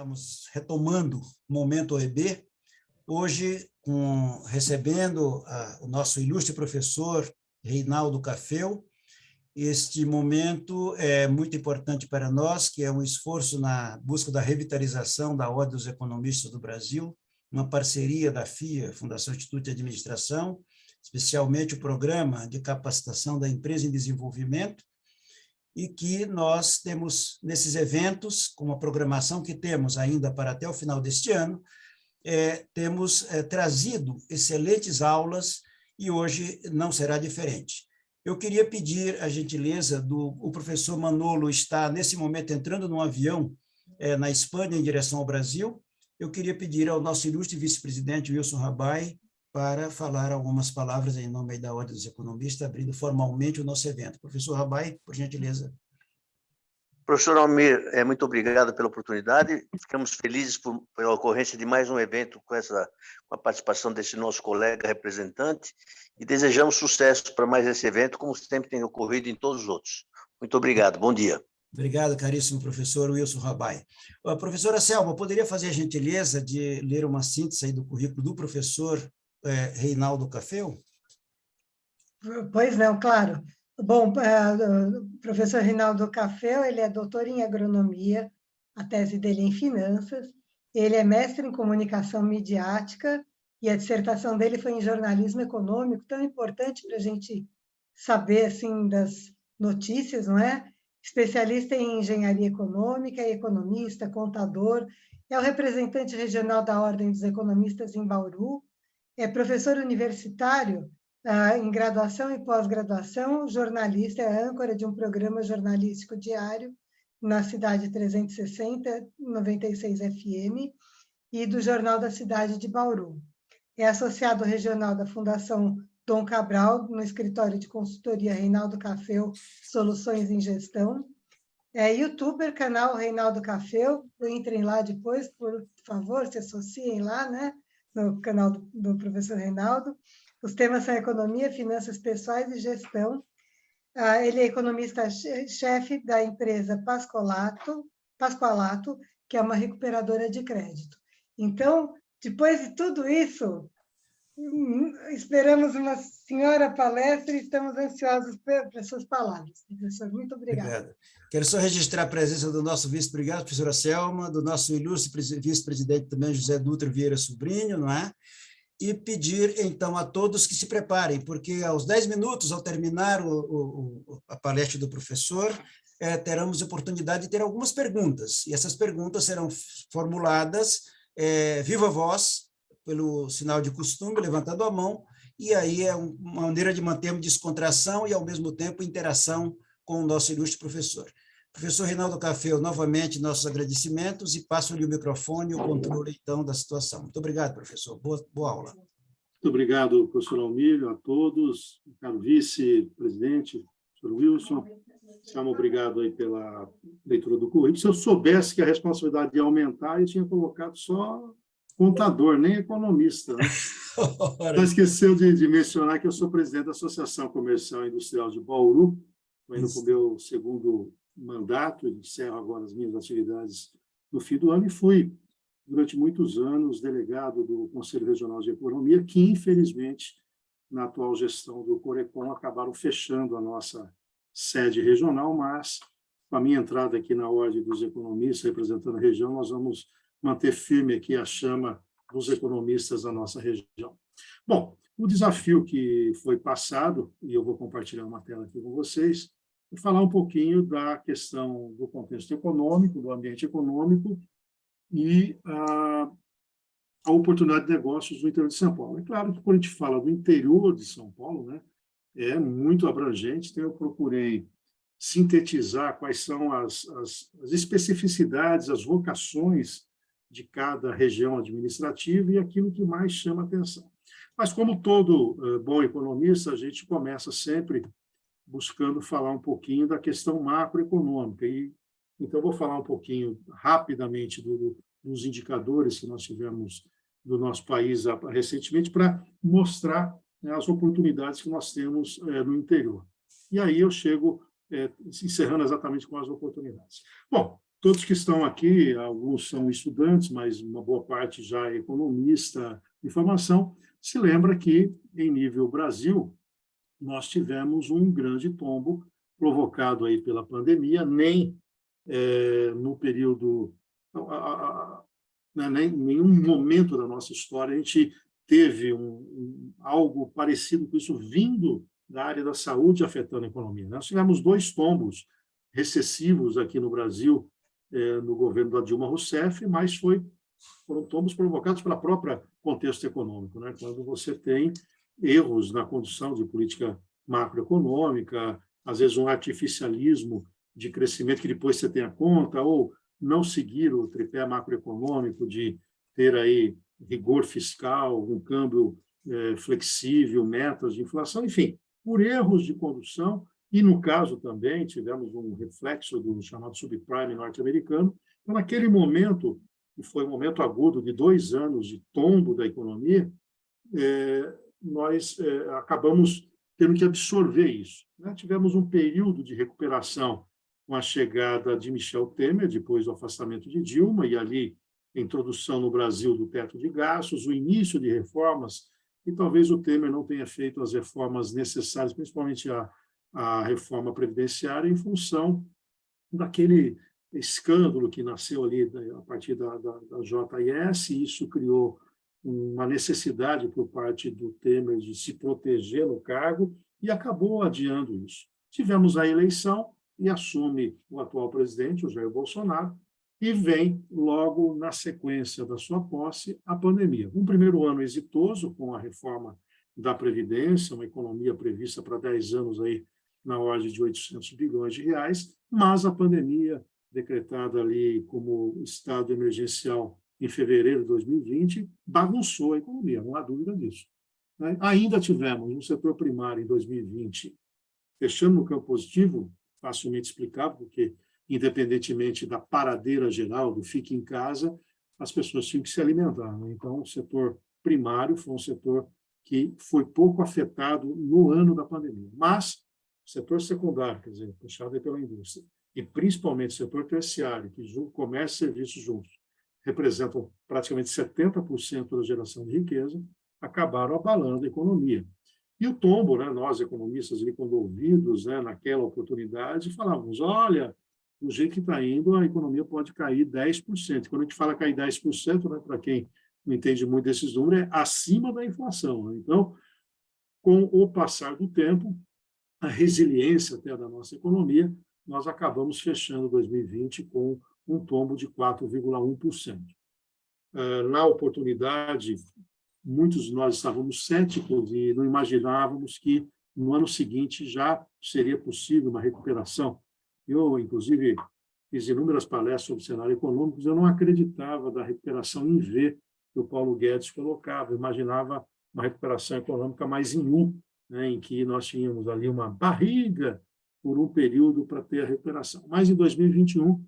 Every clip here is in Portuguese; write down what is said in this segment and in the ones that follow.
Estamos retomando o Momento OEB, hoje recebendo o nosso ilustre professor Reinaldo Caffel. Este momento é muito importante para nós, que é um esforço na busca da revitalização da Ordem dos Economistas do Brasil, uma parceria da FIA, Fundação Instituto de Administração, especialmente o Programa de Capacitação da Empresa em Desenvolvimento, e que nós temos, nesses eventos, com a programação que temos ainda para até o final deste ano, temos trazido excelentes aulas e hoje não será diferente. Eu queria pedir a gentileza o professor Manolo está, nesse momento, entrando num avião na Espanha em direção ao Brasil. Eu queria pedir ao nosso ilustre vice-presidente Wilson Rabai para falar algumas palavras em nome da Ordem dos Economistas, abrindo formalmente o nosso evento. Professor Rabai, por gentileza. Professor Almir, muito obrigado pela oportunidade. Ficamos felizes pela ocorrência de mais um evento com a participação desse nosso colega representante e desejamos sucesso para mais esse evento, como sempre tem ocorrido em todos os outros. Muito obrigado, bom dia. Obrigado, caríssimo professor Wilson Rabai. A professora Selma, poderia fazer a gentileza de ler uma síntese aí do currículo do professor Reinaldo Caffel? Pois não, claro. Bom, o professor Reinaldo Caffel, ele é doutor em agronomia, a tese dele é em finanças, ele é mestre em comunicação midiática e a dissertação dele foi em jornalismo econômico, tão importante para a gente saber assim, das notícias, não é? Especialista em engenharia econômica, economista, contador, é o representante regional da Ordem dos Economistas em Bauru, é professor universitário em graduação e pós-graduação, jornalista, é âncora de um programa jornalístico diário na Cidade 360, 96 FM, e do Jornal da Cidade de Bauru. É associado regional da Fundação Dom Cabral, no escritório de consultoria Reinaldo Caffel, Soluções em Gestão. É youtuber, canal Reinaldo Caffel, entrem lá depois, por favor, se associem lá, né, no canal do professor Reinaldo. Os temas são economia, finanças pessoais e gestão. Ele é economista-chefe da empresa Pascoalato, que é uma recuperadora de crédito. Então, depois de tudo isso, esperamos uma senhora palestra e estamos ansiosos pelas suas palavras. Professor, muito obrigada. Obrigado. Quero só registrar a presença do nosso vice-presidente, professora Selma, do nosso ilustre vice-presidente também, José Dutra Vieira Sobrinho, não é? E pedir, então, a todos que se preparem, porque aos 10 minutos, ao terminar a palestra do professor, teremos a oportunidade de ter algumas perguntas, e essas perguntas serão formuladas viva voz, pelo sinal de costume, levantando a mão, e aí é uma maneira de mantermos descontração e, ao mesmo tempo, interação com o nosso ilustre professor. Professor Reinaldo Caffel, novamente, nossos agradecimentos e passo-lhe o microfone e o controle, então, da situação. Muito obrigado, professor. Boa aula. Muito obrigado, professor Almir, a todos, caro vice-presidente, professor Wilson. Selma, obrigado aí pela leitura do currículo. Se eu soubesse que a responsabilidade ia aumentar, eu tinha colocado só contador, nem economista, né? Só esqueceu de mencionar que eu sou presidente da Associação Comercial e Industrial de Bauru, estou indo para o meu segundo mandato, encerro agora as minhas atividades no fim do ano, e fui, durante muitos anos, delegado do Conselho Regional de Economia, que, infelizmente, na atual gestão do Corecon, acabaram fechando a nossa sede regional, mas, com a minha entrada aqui na Ordem dos Economistas, representando a região, nós vamos manter firme aqui a chama dos economistas da nossa região. Bom, o desafio que foi passado, e eu vou compartilhar uma tela aqui com vocês, e falar um pouquinho da questão do contexto econômico, do ambiente econômico e a oportunidade de negócios no interior de São Paulo. É claro que quando a gente fala do interior de São Paulo, né, é muito abrangente, então eu procurei sintetizar quais são as especificidades, as vocações de cada região administrativa e aquilo que mais chama atenção. Mas, como todo bom economista, a gente começa sempre buscando falar um pouquinho da questão macroeconômica. Então, eu vou falar um pouquinho rapidamente dos indicadores que nós tivemos do nosso país recentemente para mostrar, né, as oportunidades que nós temos no interior. E aí eu chego encerrando exatamente com as oportunidades. Bom, Todos que estão aqui, alguns são estudantes, mas uma boa parte já é economista de formação, se lembra que, em nível Brasil, nós tivemos um grande tombo provocado aí pela pandemia, nem no período, nem em nenhum momento da nossa história a gente teve algo parecido com isso vindo da área da saúde afetando a economia. Nós tivemos 2 tombos recessivos aqui no Brasil, no governo da Dilma Rousseff, mas foram tombos provocados pelo próprio contexto econômico, né? Quando você tem erros na condução de política macroeconômica, às vezes um artificialismo de crescimento que depois você tem a conta, ou não seguir o tripé macroeconômico de ter aí rigor fiscal, um câmbio flexível, metas de inflação, enfim, por erros de condução, e no caso também tivemos um reflexo do chamado subprime norte-americano. Então, naquele momento, que foi um momento agudo de 2 anos de tombo da economia, nós acabamos tendo que absorver isso, né? Tivemos um período de recuperação com a chegada de Michel Temer, depois do afastamento de Dilma, e ali a introdução no Brasil do teto de gastos, o início de reformas, e talvez o Temer não tenha feito as reformas necessárias, principalmente a reforma previdenciária, em função daquele escândalo que nasceu ali a partir da JIS, e isso criou uma necessidade por parte do Temer de se proteger no cargo e acabou adiando isso. Tivemos a eleição e assume o atual presidente, o Jair Bolsonaro, e vem logo na sequência da sua posse a pandemia. Um primeiro ano exitoso com a reforma da Previdência, uma economia prevista para 10 anos aí na ordem de 800 bilhões de reais, mas a pandemia, decretada ali como estado emergencial em fevereiro de 2020, bagunçou a economia, não há dúvida disso, né? Ainda tivemos no setor primário em 2020, fechando no campo positivo, facilmente explicável, porque independentemente da paradeira geral, do fique em casa, as pessoas tinham que se alimentar, né? Então, o setor primário foi um setor que foi pouco afetado no ano da pandemia. Mas o setor secundário, quer dizer, puxado pela indústria, e principalmente o setor terciário, que comércio e serviços juntos representam praticamente 70% da geração de riqueza, acabaram abalando a economia. E o tombo, né, nós economistas, ali, quando ouvidos, né, naquela oportunidade, falávamos, olha, do jeito que está indo, a economia pode cair 10%. Quando a gente fala cair 10%, né, para quem não entende muito desses números, é acima da inflação, né? Então, com o passar do tempo, a resiliência até da nossa economia, nós acabamos fechando 2020 com um tombo de 4,1%. Na oportunidade, muitos de nós estávamos céticos e não imaginávamos que no ano seguinte já seria possível uma recuperação. Eu, inclusive, fiz inúmeras palestras sobre o cenário econômico, eu não acreditava da recuperação em V que o Paulo Guedes colocava, eu imaginava uma recuperação econômica mais em U, né, em que nós tínhamos ali uma barriga por um período para ter a recuperação. Mas em 2021,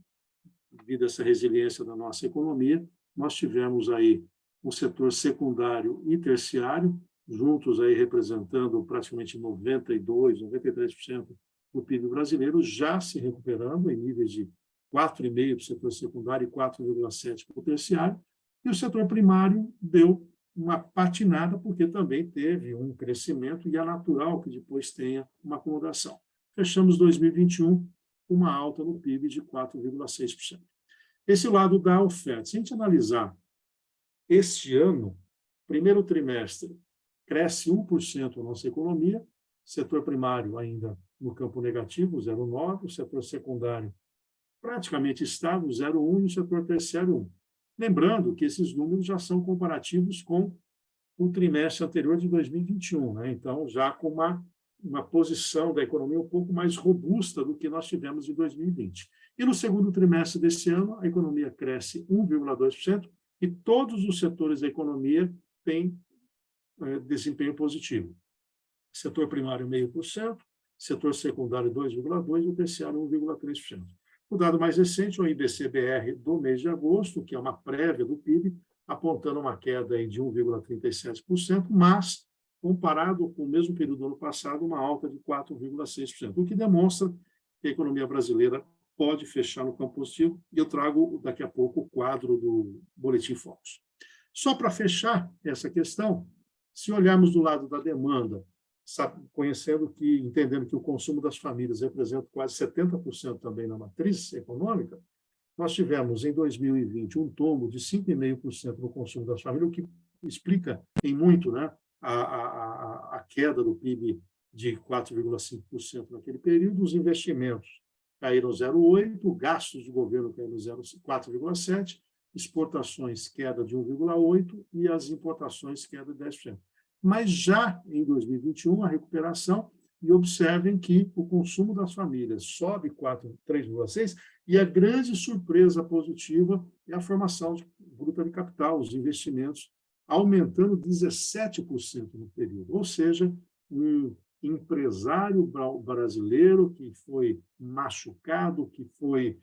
devido a essa resiliência da nossa economia, nós tivemos aí um setor secundário e terciário, juntos aí representando praticamente 92%, 93% do PIB brasileiro, já se recuperando em níveis de 4,5% para o setor secundário e 4,7% para o terciário, e o setor primário deu uma patinada, porque também teve um crescimento, e é natural que depois tenha uma acomodação. Fechamos 2021 com uma alta no PIB de 4,6%. Esse lado da oferta. Se a gente analisar este ano, primeiro trimestre, cresce 1% a nossa economia, setor primário ainda no campo negativo, 0,9%, o setor secundário praticamente estável, 0,1%, e o setor terciário, 1%. Lembrando que esses números já são comparativos com o trimestre anterior de 2021, né? Então, já com uma posição da economia um pouco mais robusta do que nós tivemos em 2020. E no segundo trimestre desse ano, a economia cresce 1,2%, e todos os setores da economia têm desempenho positivo. Setor primário, 0,5%, setor secundário, 2,2%, e o terciário, 1,3%. O dado mais recente é o IBC-BR do mês de agosto, que é uma prévia do PIB, apontando uma queda aí de 1,37%, mas, comparado com o mesmo período do ano passado, uma alta de 4,6%, o que demonstra que a economia brasileira pode fechar no campo positivo, e eu trago daqui a pouco o quadro do Boletim Focus. Só para fechar essa questão, se olharmos do lado da demanda, entendendo que o consumo das famílias representa quase 70% também na matriz econômica, nós tivemos em 2020 um tombo de 5,5% no consumo das famílias, o que explica em muito, né, a queda do PIB de 4,5% naquele período. Os investimentos caíram 0,8%, gastos do governo caíram 4,7%, exportações queda de 1,8% e as importações queda de 10%. Mas já em 2021, a recuperação, e observem que o consumo das famílias sobe 3,6%, e a grande surpresa positiva é a formação bruta de capital, os investimentos aumentando 17% no período. Ou seja, um empresário brasileiro que foi machucado, que foi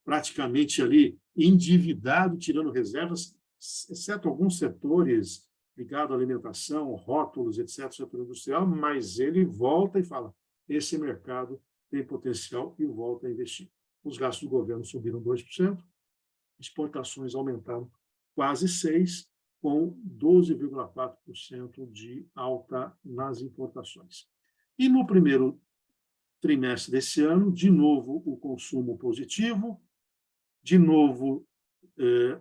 praticamente ali endividado, tirando reservas, exceto alguns setores ligados à alimentação, rótulos, etc., setor industrial, mas ele volta e fala, esse mercado tem potencial e volta a investir. Os gastos do governo subiram 2%, exportações aumentaram quase 6%, com 12,4% de alta nas importações. E no primeiro trimestre desse ano, de novo, o consumo positivo, de novo,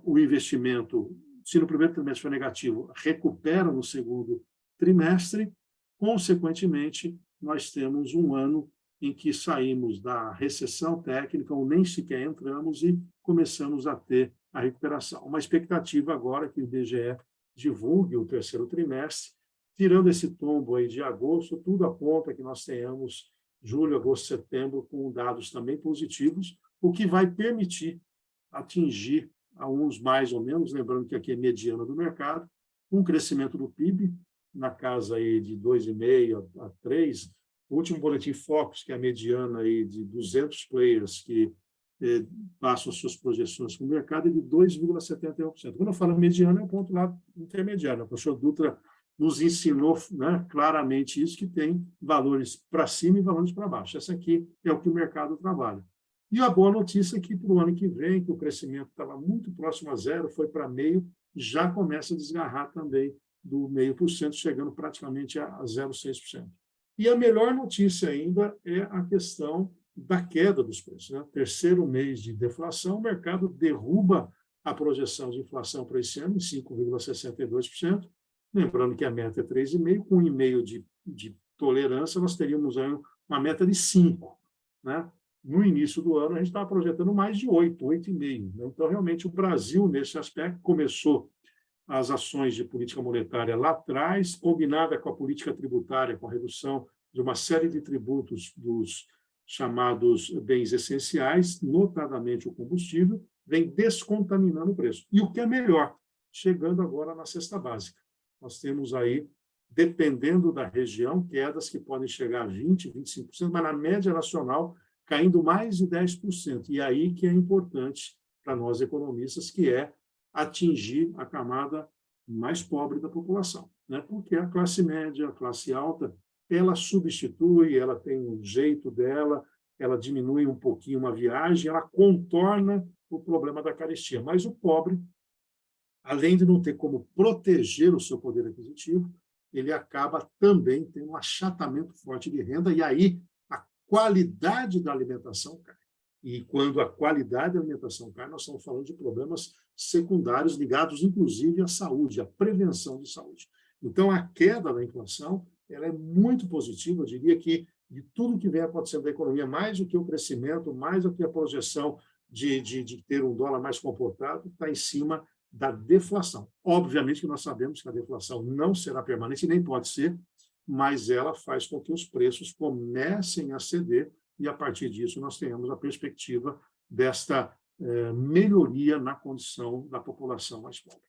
o investimento, se no primeiro trimestre foi negativo, recupera no segundo trimestre. Consequentemente, nós temos um ano em que saímos da recessão técnica, ou nem sequer entramos, e começamos a ter a recuperação. Uma expectativa agora que o IBGE divulgue o terceiro trimestre, tirando esse tombo aí de agosto, tudo aponta que nós tenhamos julho, agosto, setembro, com dados também positivos, o que vai permitir atingir a uns mais ou menos, lembrando que aqui é mediana do mercado, um crescimento do PIB na casa aí de 2,5% a 3%. O último boletim Focus, que é a mediana aí de 200 players que passam as suas projeções para o mercado, é de 2,71%. Quando eu falo mediana, é o ponto lá intermediário. O professor Dutra nos ensinou, né, claramente isso, que tem valores para cima e valores para baixo. Essa aqui é o que o mercado trabalha. E a boa notícia é que para o ano que vem, que o crescimento estava muito próximo a zero, foi para 0,5%, já começa a desgarrar também do 0,5%, chegando praticamente a 0,6%. E a melhor notícia ainda é a questão da queda dos preços, né? Terceiro mês de deflação, o mercado derruba a projeção de inflação para esse ano em 5,62%, lembrando que a meta é 3,5%, com 1,5% de tolerância, nós teríamos aí uma meta de 5%. Né? No início do ano, a gente estava projetando mais de 8,5%. Né? Então, realmente, o Brasil, nesse aspecto, começou as ações de política monetária lá atrás, combinada com a política tributária, com a redução de uma série de tributos dos chamados bens essenciais, notadamente o combustível, vem descontaminando o preço. E o que é melhor, chegando agora na cesta básica. Nós temos aí, dependendo da região, quedas que podem chegar a 20%, 25%, mas na média nacional, caindo mais de 10%. E aí que é importante para nós economistas, que é atingir a camada mais pobre da população, né? Porque a classe média, a classe alta, ela substitui, ela tem um jeito dela, ela diminui um pouquinho uma viagem, ela contorna o problema da carestia. Mas o pobre, além de não ter como proteger o seu poder aquisitivo, ele acaba também tendo um achatamento forte de renda, e aí a qualidade da alimentação cai. E quando a qualidade da alimentação cai, nós estamos falando de problemas secundários ligados, inclusive, à saúde, à prevenção de saúde. Então, a queda da inflação ela é muito positiva. Eu diria que, de tudo que vem acontecendo na economia, mais do que o crescimento, mais do que a projeção de ter um dólar mais comportado, está em cima da deflação. Obviamente que nós sabemos que a deflação não será permanente, nem pode ser, mas ela faz com que os preços comecem a ceder, e, a partir disso, nós tenhamos a perspectiva desta melhoria na condição da população mais pobre.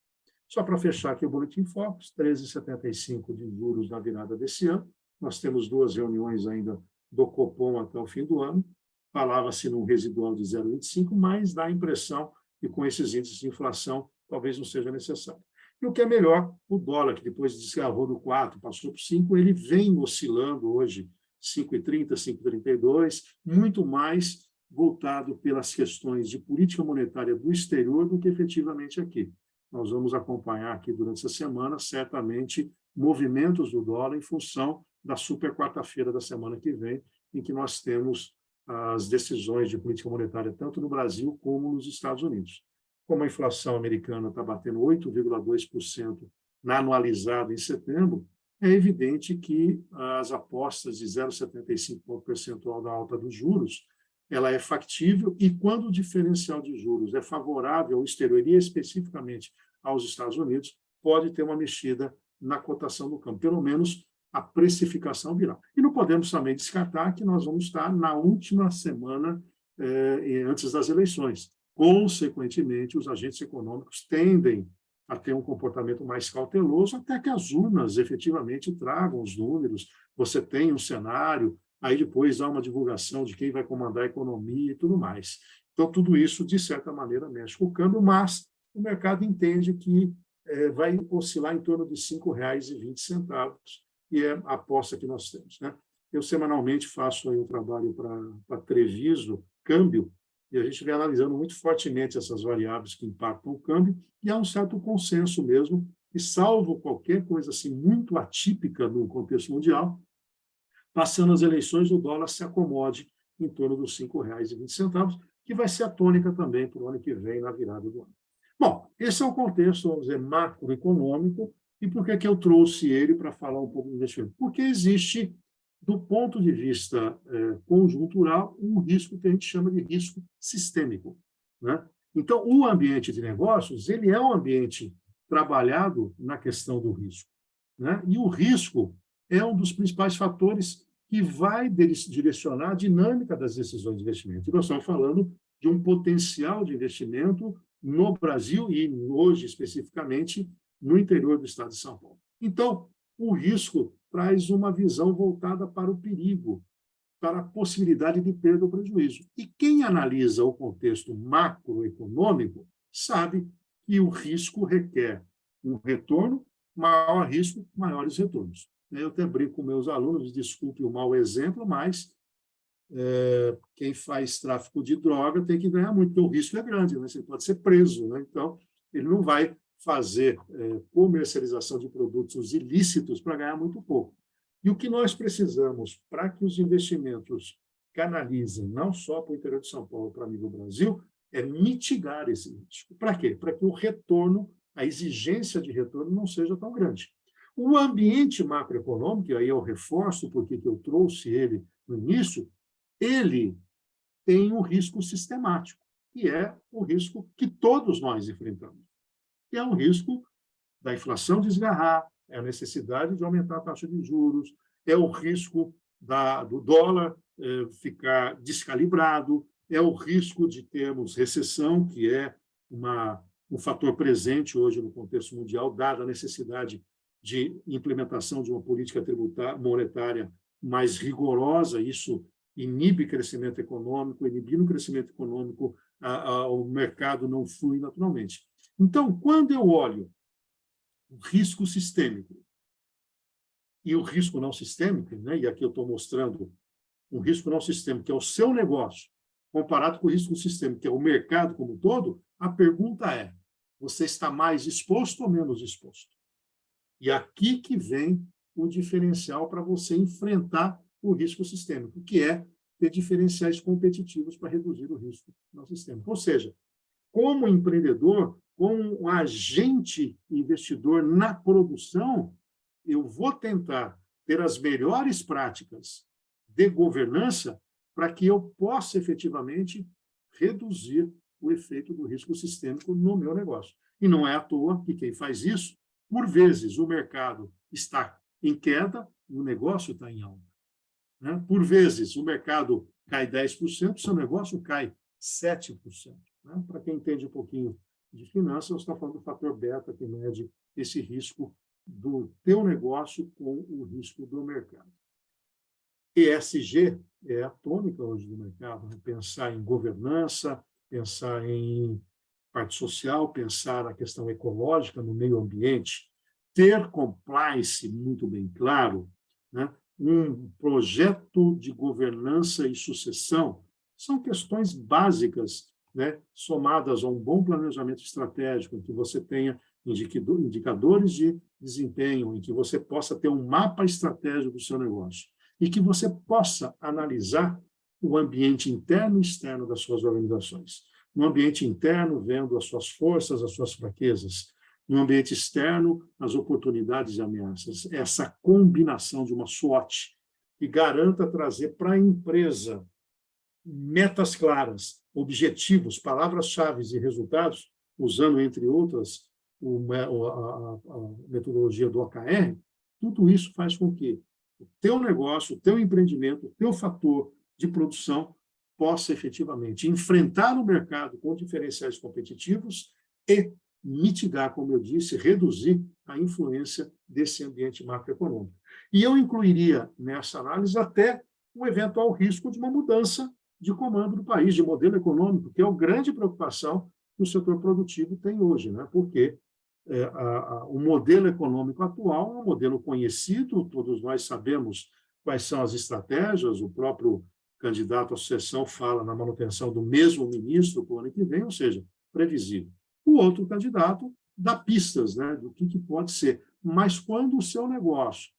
Só para fechar aqui o Boletim Focus, 13,75 de juros na virada desse ano. Nós temos 2 reuniões ainda do Copom até o fim do ano. Falava-se num residual de 0,25, mas dá a impressão que com esses índices de inflação talvez não seja necessário. E o que é melhor, o dólar, que depois desgarrou do 4, passou para 5, ele vem oscilando hoje 5,30, 5,32, muito mais voltado pelas questões de política monetária do exterior do que efetivamente aqui. Nós vamos acompanhar aqui durante essa semana, certamente, movimentos do dólar em função da super quarta-feira da semana que vem, em que nós temos as decisões de política monetária tanto no Brasil como nos Estados Unidos. Como a inflação americana está batendo 8,2% na anualizada em setembro, é evidente que as apostas de 0,75 ponto percentual da alta dos juros, ela é factível, e quando o diferencial de juros é favorável ao exterior, e especificamente aos Estados Unidos, pode ter uma mexida na cotação do câmbio, pelo menos a precificação virá. E não podemos também descartar que nós vamos estar na última semana antes das eleições. Consequentemente, os agentes econômicos tendem a ter um comportamento mais cauteloso até que as urnas efetivamente tragam os números, você tem um cenário, aí depois há uma divulgação de quem vai comandar a economia e tudo mais. Então, tudo isso, de certa maneira, mexe com o câmbio, mas o mercado entende que vai oscilar em torno de R$ 5,20, que é a aposta que nós temos, né? Eu, semanalmente, faço aí um trabalho para Treviso, câmbio, e a gente vem analisando muito fortemente essas variáveis que impactam o câmbio, e há um certo consenso mesmo, que salvo qualquer coisa assim muito atípica no contexto mundial, passando as eleições, o dólar se acomode em torno dos R$ 5,20, que vai ser a tônica também para o ano que vem, na virada do ano. Bom, esse é o contexto, vamos dizer, macroeconômico, e por que eu trouxe ele para falar um pouco do investimento? Porque existe, do ponto de vista conjuntural, um risco que a gente chama de risco sistêmico, né? Então, o ambiente de negócios, ele é um ambiente trabalhado na questão do risco, né? E o risco é um dos principais fatores que vai direcionar a dinâmica das decisões de investimento. E nós estamos falando de um potencial de investimento no Brasil e, hoje, especificamente, no interior do estado de São Paulo. Então, o risco traz uma visão voltada para o perigo, para a possibilidade de perda ou prejuízo. E quem analisa o contexto macroeconômico sabe que o risco requer um retorno, maior risco, maiores retornos. Eu até brinco com meus alunos, desculpe o mau exemplo, mas quem faz tráfico de droga tem que ganhar muito, porque o risco é grande, né? Você pode ser preso, né? Então, ele não vai fazer comercialização de produtos ilícitos para ganhar muito pouco. E o que nós precisamos para que os investimentos canalizem, não só para o interior de São Paulo, para nível Brasil, é mitigar esse risco. Para quê? Para que o retorno, a exigência de retorno não seja tão grande. O ambiente macroeconômico, e aí eu reforço porque eu trouxe ele no início, ele tem um risco sistemático, que é o risco que todos nós enfrentamos, que é o risco da inflação desgarrar, é a necessidade de aumentar a taxa de juros, é o risco do dólar ficar descalibrado, é o risco de termos recessão, que é um fator presente hoje no contexto mundial, dada a necessidade de implementação de uma política monetária mais rigorosa. Isso inibe crescimento econômico, inibindo o crescimento econômico, o mercado não flui naturalmente. Então, quando eu olho o risco sistêmico e o risco não sistêmico, né, e aqui eu estou mostrando um risco não sistêmico, que é o seu negócio, comparado com o risco sistêmico, que é o mercado como um todo, a pergunta é, você está mais exposto ou menos exposto? E aqui que vem o diferencial para você enfrentar o risco sistêmico, que é ter diferenciais competitivos para reduzir o risco não sistêmico. Ou seja, como empreendedor, como um agente investidor na produção, eu vou tentar ter as melhores práticas de governança para que eu possa efetivamente reduzir o efeito do risco sistêmico no meu negócio. E não é à toa que quem faz isso, por vezes, o mercado está em queda e o negócio está em alta, né? Por vezes, o mercado cai 10%, o seu negócio cai 7%. Né? Para quem entende um pouquinho de finanças, eu estou falando do fator beta, que mede esse risco do teu negócio com o risco do mercado. ESG é a tônica hoje do mercado, né? Pensar em governança, pensar em parte social, pensar na questão ecológica, no meio ambiente, ter compliance muito bem claro, né? um projeto de governança e sucessão, são questões básicas, né, somadas a um bom planejamento estratégico, em que você tenha indicadores de desempenho, em que você possa ter um mapa estratégico do seu negócio, e que você possa analisar o ambiente interno e externo das suas organizações. No ambiente interno, vendo as suas forças, as suas fraquezas. No ambiente externo, as oportunidades e ameaças. Essa combinação de uma SWOT que garanta trazer para a empresa metas claras, objetivos, palavras-chave e resultados, usando, entre outras, a metodologia do OKR, tudo isso faz com que o teu negócio, o teu empreendimento, o teu fator de produção possa efetivamente enfrentar o mercado com diferenciais competitivos e mitigar, como eu disse, reduzir a influência desse ambiente macroeconômico. E eu incluiria nessa análise até o eventual risco de uma mudança de comando do país, de modelo econômico, que é a grande preocupação que o setor produtivo tem hoje, né? Porque o modelo econômico atual é um modelo conhecido, todos nós sabemos quais são as estratégias, o próprio candidato à sucessão fala na manutenção do mesmo ministro para o ano que vem, ou seja, previsível. O outro candidato dá pistas, né, do que pode ser. Mas quando o seu negócio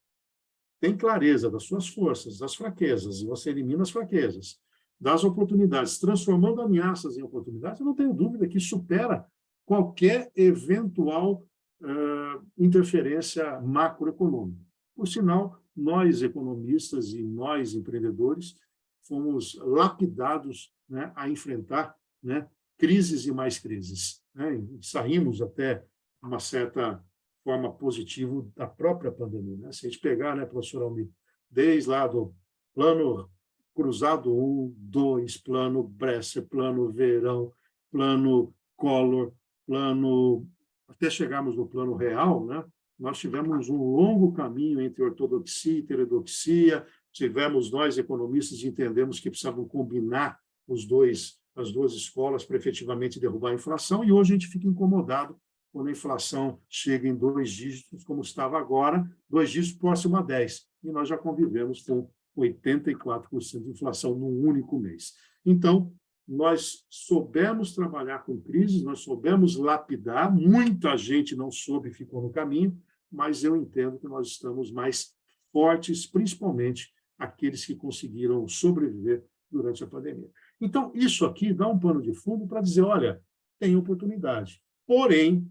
tem clareza das suas forças, das fraquezas, e você elimina as fraquezas, das oportunidades, transformando ameaças em oportunidades, eu não tenho dúvida que supera qualquer eventual interferência macroeconômica. Por sinal, nós, economistas e nós, empreendedores, fomos lapidados, né, a enfrentar, né, crises e mais crises, né? Saímos até uma certa forma positiva da própria pandemia, né? Se a gente pegar, né, professor Almir, desde lá do plano Cruzado 1, 2, plano Bresser, plano Verão, plano Collor, plano, até chegarmos no plano real, né? Nós tivemos um longo caminho entre ortodoxia e heterodoxia, tivemos nós, economistas, entendemos que precisavam combinar as duas escolas para efetivamente derrubar a inflação, e hoje a gente fica incomodado quando a inflação chega em 2 dígitos, como estava agora, 2 dígitos próximo a 10, e nós já convivemos com 84% de inflação num único mês. Então, nós soubemos trabalhar com crises, nós soubemos lapidar, muita gente não soube e ficou no caminho, mas eu entendo que nós estamos mais fortes, principalmente aqueles que conseguiram sobreviver durante a pandemia. Então, isso aqui dá um pano de fundo para dizer, olha, tem oportunidade. Porém,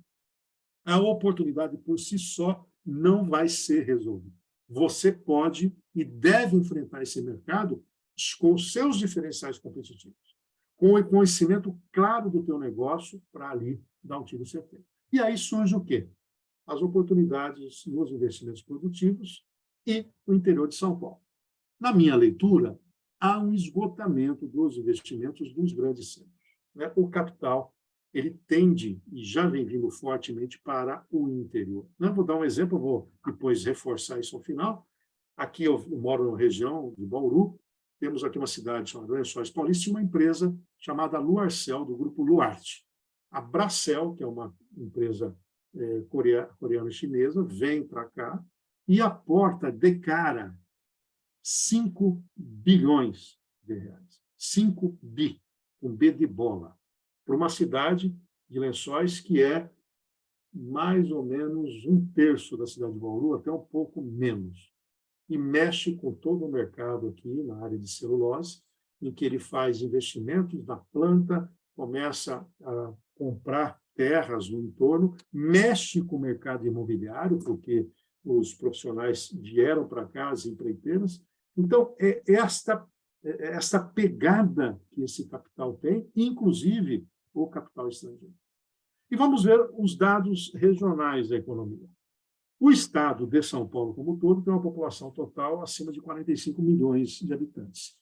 a oportunidade por si só não vai ser resolvida. Você pode e deve enfrentar esse mercado com os seus diferenciais competitivos, com o conhecimento claro do teu negócio para ali dar um tiro certeiro. E aí surge o quê? As oportunidades nos investimentos produtivos e no interior de São Paulo. Na minha leitura, há um esgotamento dos investimentos dos grandes centros, né? O capital ele tende, e já vem vindo fortemente, para o interior. Eu vou dar um exemplo, vou depois reforçar isso ao final. Aqui eu moro na região de Bauru, temos aqui uma cidade chamada Lençóis Paulista, e uma empresa chamada Luarcel, do grupo Luarte. A Bracel, que é uma empresa coreana e chinesa, vem para cá e aporta de cara 5 bilhões de reais. 5 bi, com B de bola, para uma cidade de Lençóis que é mais ou menos 1/3 da cidade de Bauru, até um pouco menos. E mexe com todo o mercado aqui na área de celulose, em que ele faz investimentos na planta, começa a comprar terras no entorno, mexe com o mercado imobiliário, porque os profissionais vieram para cá, as empreiteiras. Então, é esta pegada que esse capital tem, inclusive o capital estrangeiro. E vamos ver os dados regionais da economia. O estado de São Paulo, como um todo, tem uma população total acima de 45 milhões de habitantes.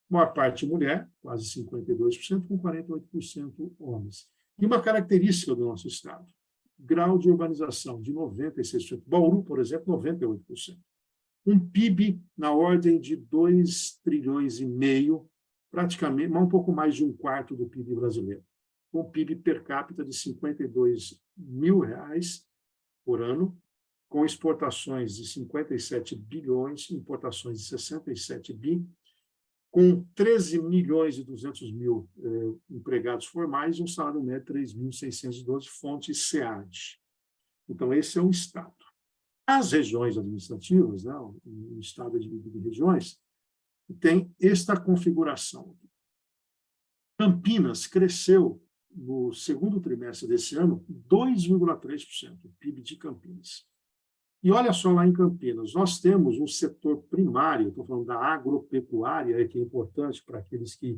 A maior parte mulher, quase 52%, com 48% homens. E uma característica do nosso estado, grau de urbanização de 96%. Bauru, por exemplo, 98%. Um PIB na ordem de 2,5 trilhões, praticamente, um pouco mais de 1/4 do PIB brasileiro. Com PIB per capita de R$ 52 mil por ano, com exportações de 57 bilhões, importações de 67 bi, com 13 milhões e 200 mil empregados formais e um salário médio de 3.612, fonte SEAD. Então, esse é o Estado. As regiões administrativas, né, o Estado é dividido em regiões, tem esta configuração. Campinas cresceu, no segundo trimestre desse ano, 2,3%, o PIB de Campinas. E olha só, lá em Campinas, nós temos um setor primário, estou falando da agropecuária, que é importante para aqueles que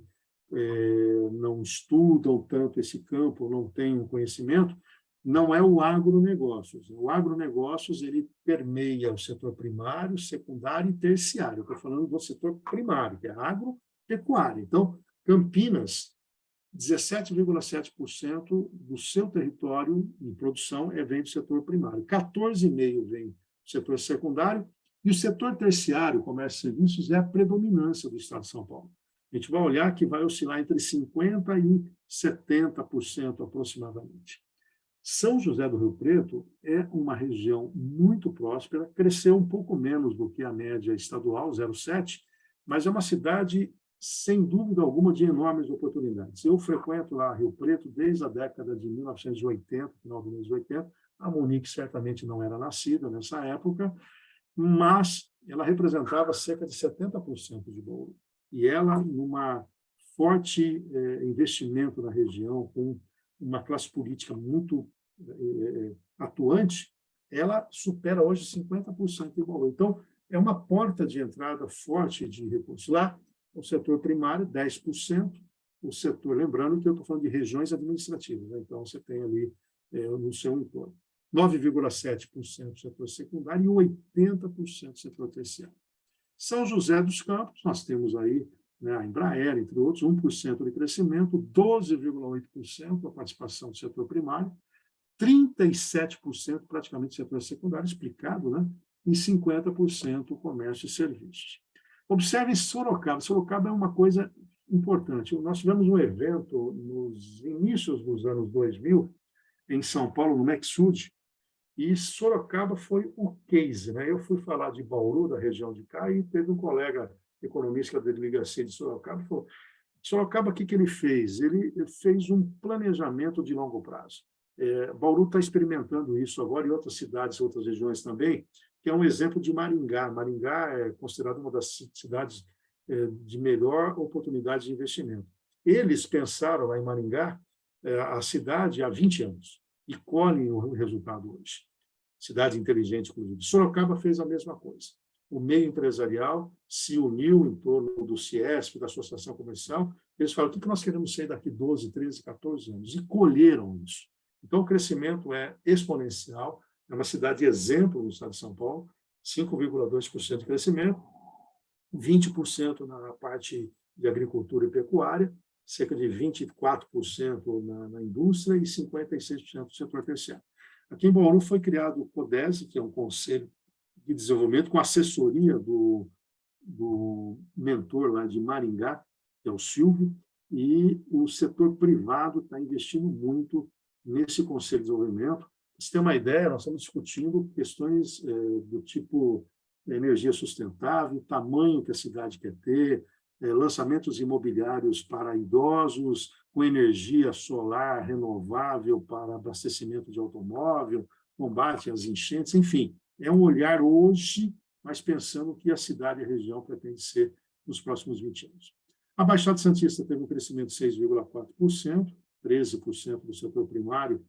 não estudam tanto esse campo, não têm um conhecimento, não é o agronegócios. O agronegócios, ele permeia o setor primário, secundário e terciário. Estou falando do setor primário, que é a agropecuária. Então, Campinas, 17,7% do seu território em produção vem do setor primário, 14,5% vem do setor secundário, e o setor terciário, comércio e serviços, é a predominância do Estado de São Paulo. A gente vai olhar que vai oscilar entre 50% e 70% aproximadamente. São José do Rio Preto é uma região muito próspera, cresceu um pouco menos do que a média estadual, 0,7%, mas é uma cidade sem dúvida alguma, de enormes oportunidades. Eu frequento lá Rio Preto desde a década de 1980, final dos anos 80. A Monique certamente não era nascida nessa época, mas ela representava cerca de 70% de Bauru. E ela, numa forte investimento na região, com uma classe política muito atuante, ela supera hoje 50% de Bauru. Então, é uma porta de entrada forte de recursos. Lá, o setor primário, 10%, o setor, lembrando que eu estou falando de regiões administrativas, né? Então você tem ali no seu entorno. 9,7% do setor secundário e 80% do setor terciário. São José dos Campos, nós temos aí, né, a Embraer, entre outros, 1% de crescimento, 12,8% a participação do setor primário, 37% praticamente do setor secundário, explicado, né? E 50% comércio e serviços. Observe Sorocaba. Sorocaba é uma coisa importante. Nós tivemos um evento nos inícios dos anos 2000, em São Paulo, no Mexud, e Sorocaba foi o case, né? Eu fui falar de Bauru, da região de cá, e teve um colega economista da delegacia de Sorocaba, falou, Sorocaba, o que ele fez? Ele fez um planejamento de longo prazo. Bauru está experimentando isso agora, e outras cidades, outras regiões também, que é um exemplo de Maringá. Maringá é considerada uma das cidades de melhor oportunidade de investimento. Eles pensaram lá em Maringá a cidade há 20 anos e colhem o resultado hoje. Cidade inteligente, inclusive. Sorocaba fez a mesma coisa. O meio empresarial se uniu em torno do CIESP, da Associação Comercial. Eles falaram, o que nós queremos ser daqui 12, 13, 14 anos? E colheram isso. Então, o crescimento é exponencial. É uma cidade exemplo no estado de São Paulo, 5,2% de crescimento, 20% na parte de agricultura e pecuária, cerca de 24% na indústria e 56% do setor terciário. Aqui em Bauru foi criado o CODESE, que é um conselho de desenvolvimento com assessoria do mentor lá de Maringá, que é o Silvio, e o setor privado está investindo muito nesse conselho de desenvolvimento. Para você ter uma ideia, nós estamos discutindo questões do tipo energia sustentável, tamanho que a cidade quer ter, lançamentos imobiliários para idosos, com energia solar renovável para abastecimento de automóvel, combate às enchentes, enfim. É um olhar hoje, mas pensando o que a cidade e a região pretende ser nos próximos 20 anos. A Baixada Santista teve um crescimento de 6,4%, 13% do setor primário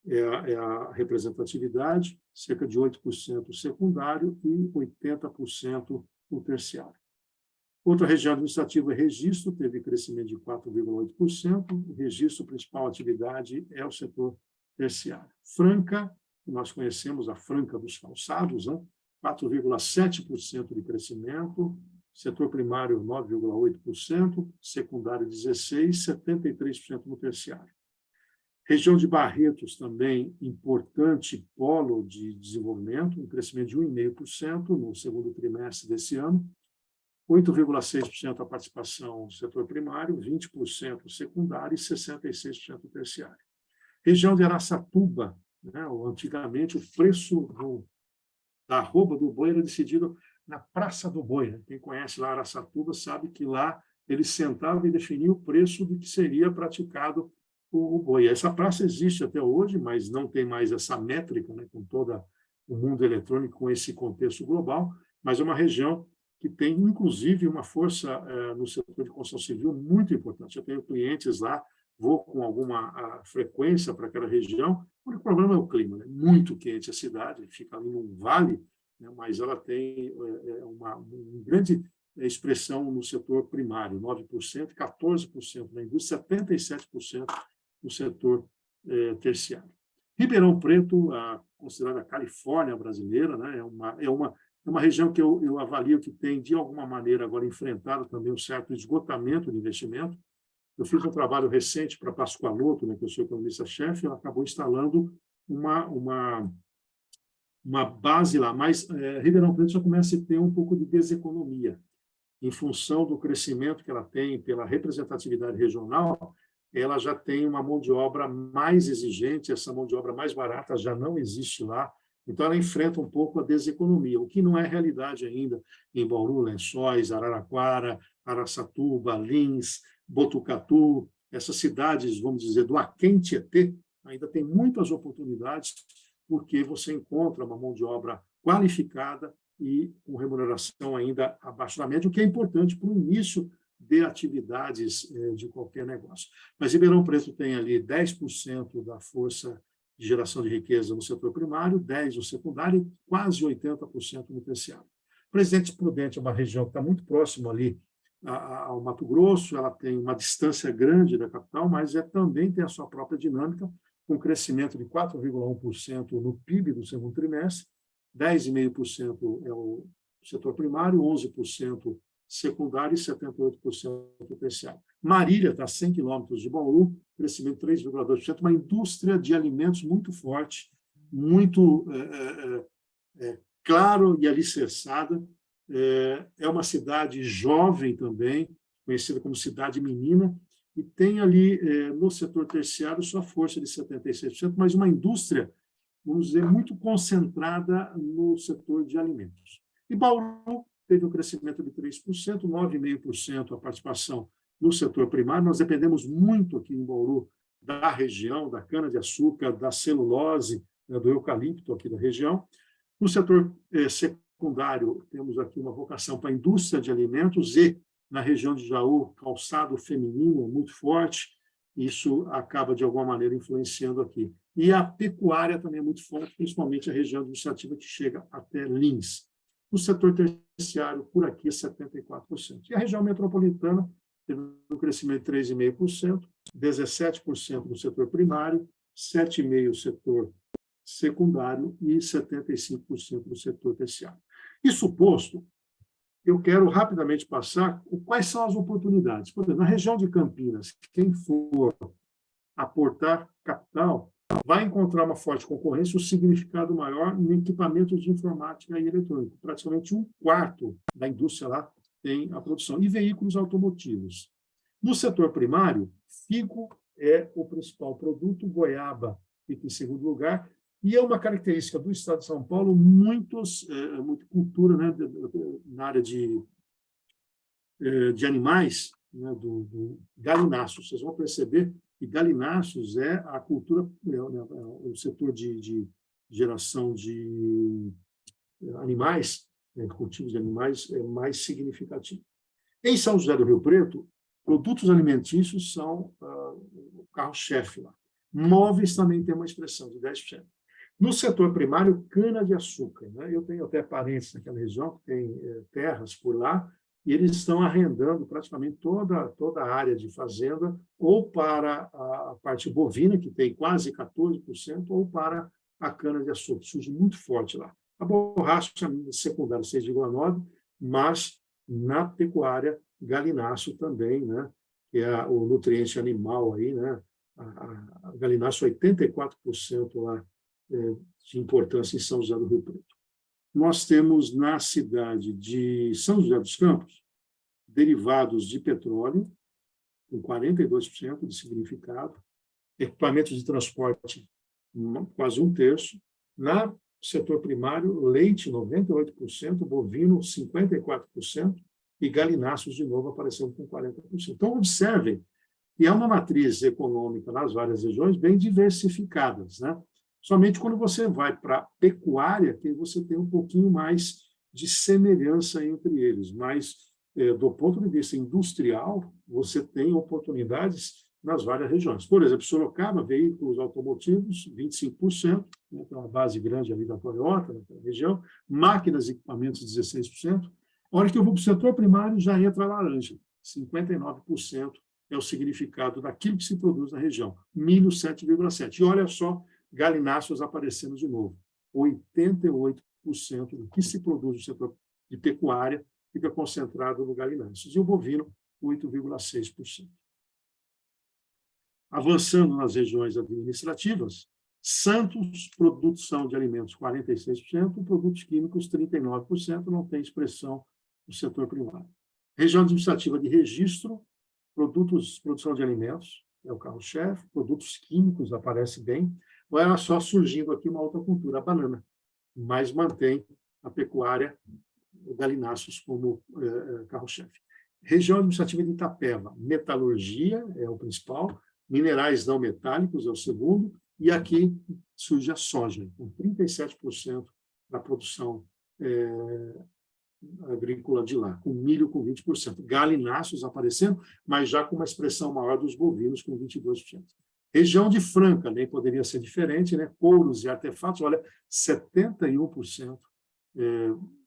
é a representatividade, cerca de 8% secundário e 80% o terciário. Outra região administrativa é Registro, teve crescimento de 4,8%, o Registro, principal atividade é o setor terciário. Franca, nós conhecemos a Franca dos Calçados, né? 4,7% de crescimento, setor primário 9,8%, secundário 16%, 73% no terciário. Região de Barretos também importante polo de desenvolvimento, um crescimento de 1,5% no segundo trimestre desse ano, 8,6% a participação do setor primário, 20% secundário e 66% terciário. Região de Araçatuba, né, antigamente o preço da arroba do boi era decidido na Praça do Boi. Né? Quem conhece lá Araçatuba sabe que lá eles sentavam e definiam o preço do que seria praticado o boi. Essa praça existe até hoje, mas não tem mais essa métrica, né, com todo o mundo eletrônico, com esse contexto global, mas é uma região que tem, inclusive, uma força no setor de construção civil muito importante. Eu tenho clientes lá, vou com alguma frequência para aquela região, porque o problema é o clima. Né? Muito quente a cidade, fica ali num vale, né, mas ela tem uma grande expressão no setor primário, 9%, 14% na indústria, 77% no setor terciário. Ribeirão Preto, considerada a Califórnia brasileira, né, é uma região que eu avalio que tem, de alguma maneira, agora enfrentado também um certo esgotamento de investimento. Eu fiz um trabalho recente para Pascoaloto, né, que eu sou economista-chefe, ela acabou instalando uma base lá, mas Ribeirão Preto já começa a ter um pouco de deseconomia. Em função do crescimento que ela tem pela representatividade regional, ela já tem uma mão de obra mais exigente, essa mão de obra mais barata já não existe lá, então ela enfrenta um pouco a deseconomia, o que não é realidade ainda em Bauru, Lençóis, Araraquara, Araçatuba, Lins, Botucatu, essas cidades, vamos dizer, do Aquém Tietê, ainda tem muitas oportunidades, porque você encontra uma mão de obra qualificada e com remuneração ainda abaixo da média, o que é importante para o início de atividades de qualquer negócio. Mas Ribeirão Preto tem ali 10% da força de geração de riqueza no setor primário, 10% no secundário e quase 80% no terciário. Presidente Prudente é uma região que está muito próxima ali ao Mato Grosso, ela tem uma distância grande da capital, mas também tem a sua própria dinâmica, com crescimento de 4,1% no PIB do segundo trimestre, 10,5% é o setor primário, 11% secundário e 78% terciário. Marília está a 100 quilômetros de Bauru, crescimento 3,2%, uma indústria de alimentos muito forte, muito claro e alicerçada. É uma cidade jovem também, conhecida como cidade menina, e tem ali no setor terciário sua força de 76%, mas uma indústria, vamos dizer, muito concentrada no setor de alimentos. E Bauru teve um crescimento de 3%, 9,5% a participação no setor primário. Nós dependemos muito aqui em Bauru da região, da cana-de-açúcar, da celulose, do eucalipto aqui da região. No setor secundário, temos aqui uma vocação para a indústria de alimentos e, na região de Jaú, calçado feminino muito forte. Isso acaba, de alguma maneira, influenciando aqui. E a pecuária também é muito forte, principalmente a região administrativa que chega até Lins. No setor terciário, por aqui, 74%. E a região metropolitana teve um crescimento de 3,5%, 17% no setor primário, 7,5% no setor secundário e 75% no setor terciário. Isso posto, eu quero rapidamente passar quais são as oportunidades. Por exemplo, na região de Campinas, quem for aportar capital vai encontrar uma forte concorrência, um significado maior em equipamentos de informática e eletrônica. Praticamente 1/4 da indústria lá tem a produção. E veículos automotivos. No setor primário, figo é o principal produto, goiaba fica em segundo lugar, e é uma característica do Estado de São Paulo, muita cultura, né, na área de animais, né, do galináceo. Vocês vão perceber que galináceos é a cultura, o setor de geração de animais, cultivos de animais, é mais significativo. Em São José do Rio Preto, produtos alimentícios são o carro-chefe lá. Móveis também tem uma expressão de 10%. No setor primário, cana-de-açúcar. Né? Eu tenho até parentes naquela região que tem terras por lá, e eles estão arrendando praticamente toda a área de fazenda, ou para a parte bovina, que tem quase 14%, ou para a cana-de-açúcar. Surge muito forte lá. A borracha secundária, 6,9%, mas na pecuária, galináceo também, né? Que é o nutriente animal aí, né? A galináceo, 84% lá de importância em São José do Rio Preto. Nós temos na cidade de São José dos Campos derivados de petróleo, com 42% de significado, equipamentos de transporte, quase 1/3. Na setor primário, leite 98%, bovino 54% e galináceos de novo aparecendo com 40%. Então, observem que é uma matriz econômica nas várias regiões bem diversificadas, né? Somente quando você vai para a pecuária que você tem um pouquinho mais de semelhança entre eles, mas do ponto de vista industrial, você tem oportunidades nas várias regiões. Por exemplo, Sorocaba, veículos automotivos, 25%, né, tem uma base grande ali da Toyota, naquela região, máquinas e equipamentos, 16%. A hora que eu vou para o setor primário, já entra a laranja, 59% é o significado daquilo que se produz na região, milho 7,7%. E olha só, galináceos aparecendo de novo, 88% do que se produz no setor de pecuária fica concentrado no galináceos, e o bovino, 8,6%. Avançando nas regiões administrativas, Santos, produção de alimentos, 46%, produtos químicos, 39%, não tem expressão no setor primário. Região administrativa de registro, produção de alimentos, é o carro-chefe, produtos químicos, aparece bem. Olha só, surgindo aqui uma outra cultura, a banana, mas mantém a pecuária, o galináceos como carro-chefe. Região administrativa de Itapeva, metalurgia é o principal, minerais não metálicos é o segundo, e aqui surge a soja, com 37% da produção agrícola de lá, com milho com 20%. Galináceos aparecendo, mas já com uma expressão maior dos bovinos, com 22%. Região de Franca, nem poderia ser diferente, né? Couros e artefatos, olha, 71%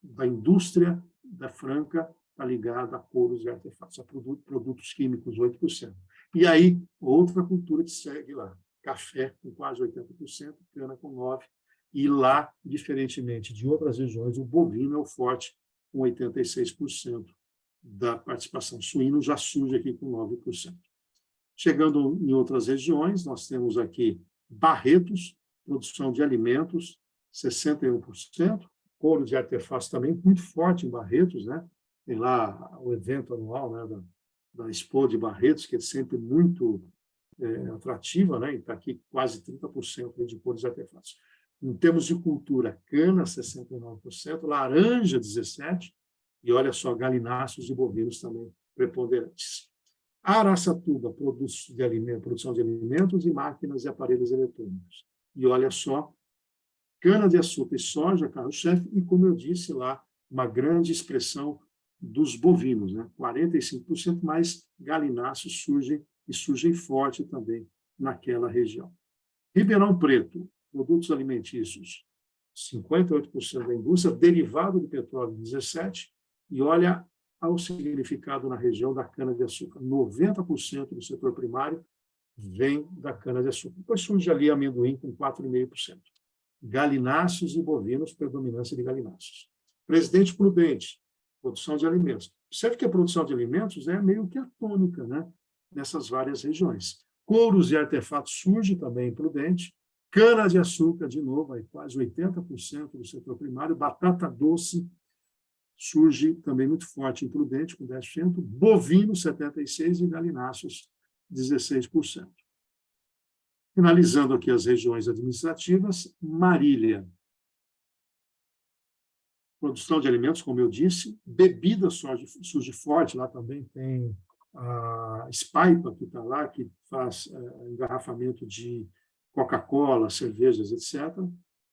da indústria da Franca está ligada a couros e artefatos, a produtos químicos, 8%. E aí, outra cultura que segue lá, café com quase 80%, cana com 9%, e lá, diferentemente de outras regiões, o bovino é o forte, com 86% da participação. Suíno já surge aqui com 9%. Chegando em outras regiões, nós temos aqui Barretos, produção de alimentos, 61%, couros e artefatos também, muito forte em Barretos, né? Tem lá o evento anual, né, da Expo de Barretos, que é sempre muito atrativa, né? E está aqui quase 30% de couros e artefatos. Em termos de cultura, cana, 69%, laranja, 17%, e olha só, galináceos e bovinos também preponderantes. Araçatuba, produção de alimentos e máquinas e aparelhos eletrônicos. E olha só, cana-de-açúcar e soja, carro-chefe, e, como eu disse lá, uma grande expressão dos bovinos, né? 45%, mais galináceos surgem forte também naquela região. Ribeirão Preto, produtos alimentícios, 58% da indústria, derivado de petróleo, 17%, e olha ao significado na região da cana-de-açúcar. 90% do setor primário vem da cana-de-açúcar. Depois surge ali amendoim com 4,5%. Galináceos e bovinos, predominância de galináceos. Presidente Prudente, produção de alimentos. Observe que a produção de alimentos é meio que a tônica, né, nessas várias regiões. Couros e artefatos surge também em Prudente. Cana-de-açúcar, de novo, aí quase 80% do setor primário. Batata doce surge também muito forte em Prudente, com 10%. Bovino, 76%, e galináceos, 16%. Finalizando aqui as regiões administrativas, Marília. Produção de alimentos, como eu disse. Bebida surge forte, lá também tem a Spaipa, que está lá, que faz engarrafamento de Coca-Cola, cervejas, etc.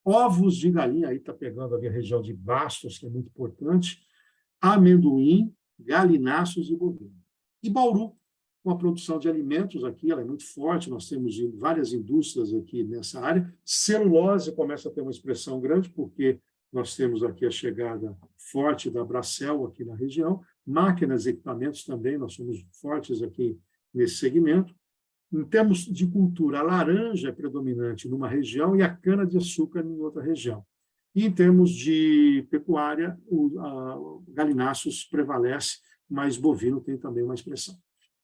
Ovos de galinha, aí está pegando ali a região de Bastos, que é muito importante. Amendoim, galináceos e bovino. E Bauru, com a produção de alimentos aqui, ela é muito forte, nós temos várias indústrias aqui nessa área. Celulose começa a ter uma expressão grande, porque nós temos aqui a chegada forte da Bracel aqui na região. Máquinas e equipamentos também, nós somos fortes aqui nesse segmento. Em termos de cultura, a laranja é predominante numa região e a cana-de-açúcar em outra região. E em termos de pecuária, o galináceos prevalece, mas bovino tem também uma expressão.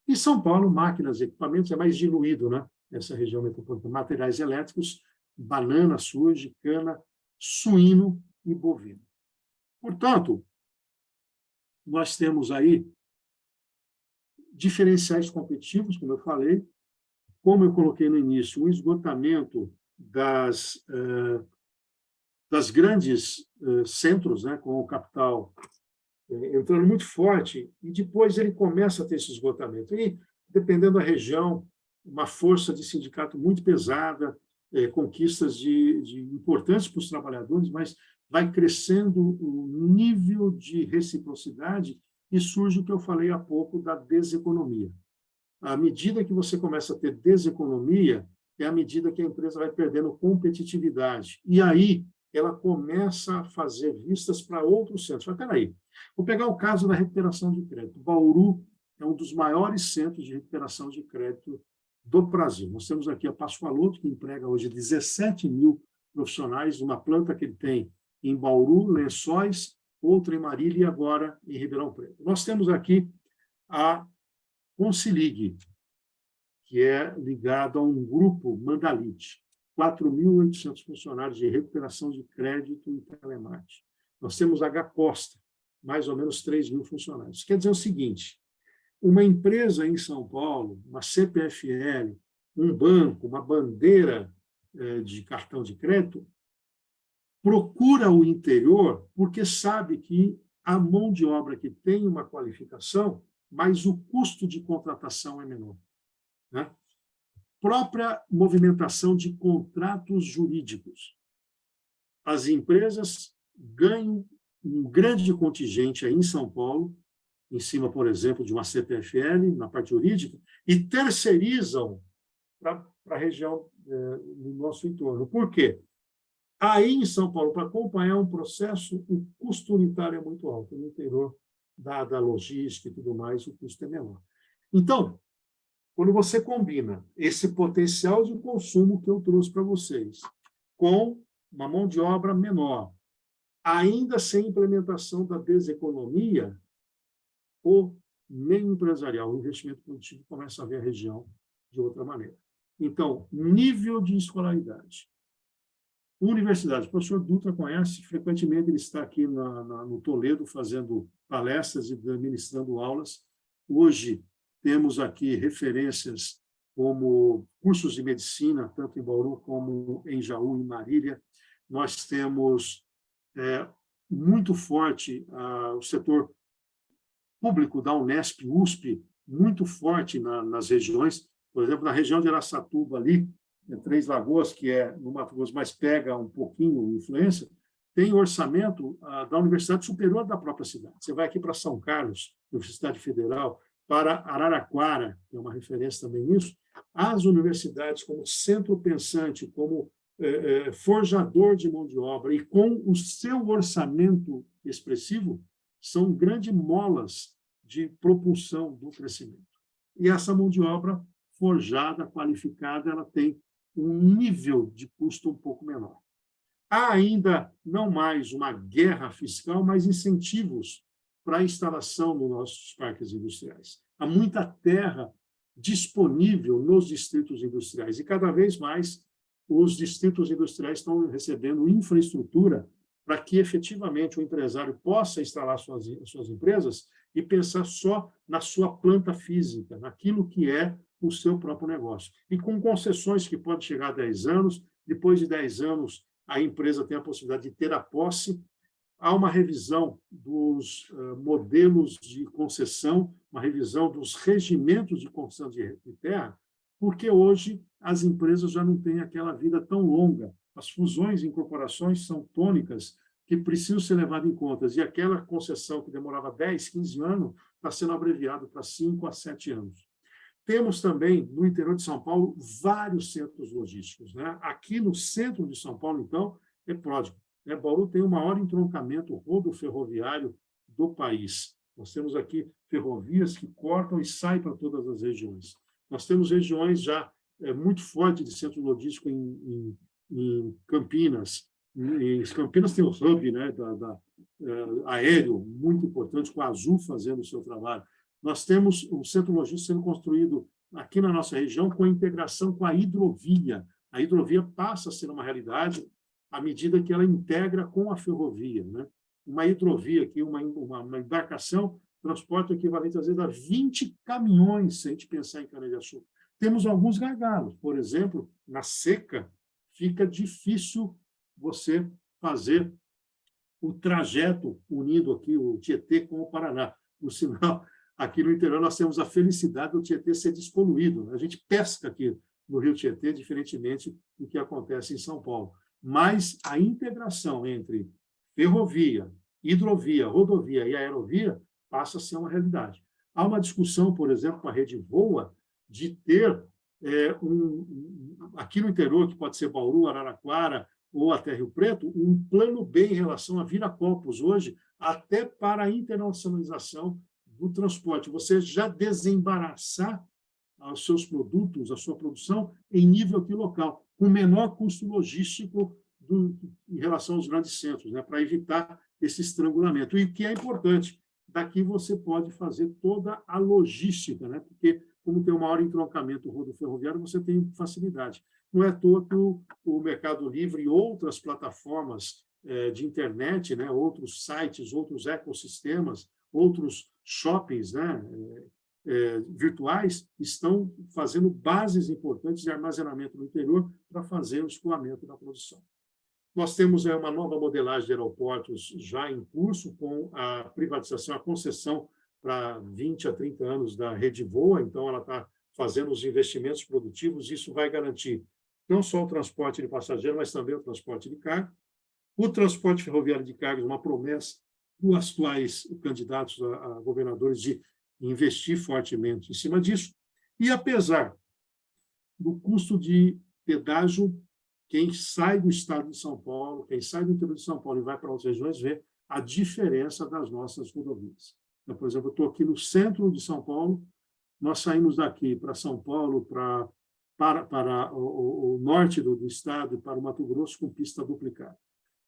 Em São Paulo, máquinas e equipamentos é mais diluído, né? Essa região metropolitana. Materiais elétricos, banana surge, cana, suíno e bovino. Portanto, nós temos aí diferenciais competitivos, como eu falei, como eu coloquei no início, o esgotamento das grandes centros, né, com o capital entrando muito forte, e depois ele começa a ter esse esgotamento. E, dependendo da região, uma força de sindicato muito pesada, conquistas importantes para os trabalhadores, mas vai crescendo o nível de reciprocidade e surge o que eu falei há pouco da deseconomia. À medida que você começa a ter deseconomia, é à medida que a empresa vai perdendo competitividade. E aí ela começa a fazer vistas para outros centros. Mas, peraí, vou pegar o caso da recuperação de crédito. Bauru é um dos maiores centros de recuperação de crédito do Brasil. Nós temos aqui a Pascoaloto, que emprega hoje 17 mil profissionais, uma planta que ele tem em Bauru, Lençóis, outra em Marília e agora em Ribeirão Preto. Nós temos aqui a Consilig, que é ligado a um grupo Mandalite, 4.800 funcionários de recuperação de crédito e telemarketing. Nós temos a H-Posta, mais ou menos 3.000 funcionários. Quer dizer o seguinte, uma empresa em São Paulo, uma CPFL, um banco, uma bandeira de cartão de crédito, procura o interior porque sabe que a mão de obra que tem uma qualificação, mas o custo de contratação é menor. Né? Própria movimentação de contratos jurídicos. As empresas ganham um grande contingente aí em São Paulo, em cima, por exemplo, de uma CPFL, na parte jurídica, e terceirizam para a região do nosso entorno. Por quê? Aí, em São Paulo, para acompanhar um processo, o custo unitário é muito alto. No interior, dada a logística e tudo mais, o custo é menor. Então, quando você combina esse potencial de consumo que eu trouxe para vocês com uma mão de obra menor, ainda sem implementação da deseconomia, o meio empresarial, o investimento produtivo começa a ver a região de outra maneira. Então, nível de escolaridade. Universidade, o professor Dutra conhece, frequentemente ele está aqui no Toledo fazendo palestras e ministrando aulas. Hoje temos aqui referências como cursos de medicina, tanto em Bauru como em Jaú e Marília. Nós temos muito forte o setor público da Unesp, USP, muito forte nas regiões. Por exemplo, na região de Araçatuba, ali, Três Lagoas, que é no Mato Grosso, mas pega um pouquinho de influência, tem orçamento da universidade superior da própria cidade. Você vai aqui para São Carlos, Universidade Federal, para Araraquara, que é uma referência também nisso, as universidades como centro pensante, como forjador de mão de obra e com o seu orçamento expressivo, são grandes molas de propulsão do crescimento. E essa mão de obra forjada, qualificada, ela tem um nível de custo um pouco menor. Há ainda não mais uma guerra fiscal, mas incentivos para a instalação dos nossos parques industriais. Há muita terra disponível nos distritos industriais e cada vez mais os distritos industriais estão recebendo infraestrutura para que efetivamente o empresário possa instalar suas empresas e pensar só na sua planta física, naquilo que é o seu próprio negócio. E com concessões que podem chegar a 10 anos, depois de 10 anos a empresa tem a possibilidade de ter a posse. Há uma revisão dos modelos de concessão, uma revisão dos regimentos de concessão de terra, porque hoje as empresas já não têm aquela vida tão longa. As fusões e incorporações são tônicas que precisam ser levadas em conta. E aquela concessão que demorava 10, 15 anos está sendo abreviada para 5 a 7 anos. Temos também, no interior de São Paulo, vários centros logísticos. Né? Aqui no centro de São Paulo, então, é pródigo. Bauru tem o maior entroncamento rodoferroviário do país. Nós temos aqui ferrovias que cortam e saem para todas as regiões. Nós temos regiões já muito fortes de centro logístico em Campinas. Em Campinas tem o hub, né, aéreo, muito importante, com a Azul fazendo o seu trabalho. Nós temos o centro logístico sendo construído aqui na nossa região com a integração com a hidrovia. A hidrovia passa a ser uma realidade à medida que ela integra com a ferrovia. Né? Uma hidrovia, aqui, uma embarcação, transporta o equivalente, às vezes, a 20 caminhões, se a gente pensar em cana-de-açúcar. Temos alguns gargalos. Por exemplo, na seca, fica difícil você fazer o trajeto unindo aqui o Tietê com o Paraná. Por sinal, aqui no interior nós temos a felicidade do Tietê ser despoluído. A gente pesca aqui no Rio Tietê, diferentemente do que acontece em São Paulo. Mas a integração entre ferrovia, hidrovia, rodovia e aerovia passa a ser uma realidade. Há uma discussão, por exemplo, com a Rede Voa, de ter aqui no interior, que pode ser Bauru, Araraquara ou até Rio Preto, um plano B em relação a Viracopos hoje, até para a internacionalização do transporte. Você já desembaraçar os seus produtos, a sua produção, em nível aqui local, com menor custo logístico em relação aos grandes centros, né, para evitar esse estrangulamento. E o que é importante, daqui você pode fazer toda a logística, né, porque, como tem um maior entroncamento rodoviário, você tem facilidade. Não é à toa que o Mercado Livre e outras plataformas de internet, né, outros sites, outros ecossistemas, outros shoppings, né, virtuais, estão fazendo bases importantes de armazenamento no interior para fazer o escoamento da produção. Nós temos uma nova modelagem de aeroportos já em curso, com a privatização, a concessão para 20 a 30 anos da Rede Voa, então ela está fazendo os investimentos produtivos, isso vai garantir não só o transporte de passageiro, mas também o transporte de carga. O transporte ferroviário de cargas, uma promessa dos atuais candidatos a governadores de investir fortemente em cima disso. E, apesar do custo de pedágio, quem sai do estado de São Paulo, quem sai do interior de São Paulo e vai para outras regiões, vê a diferença das nossas rodovias. Então, por exemplo, eu estou aqui no centro de São Paulo, nós saímos daqui para São Paulo, para o norte do estado e para o Mato Grosso com pista duplicada.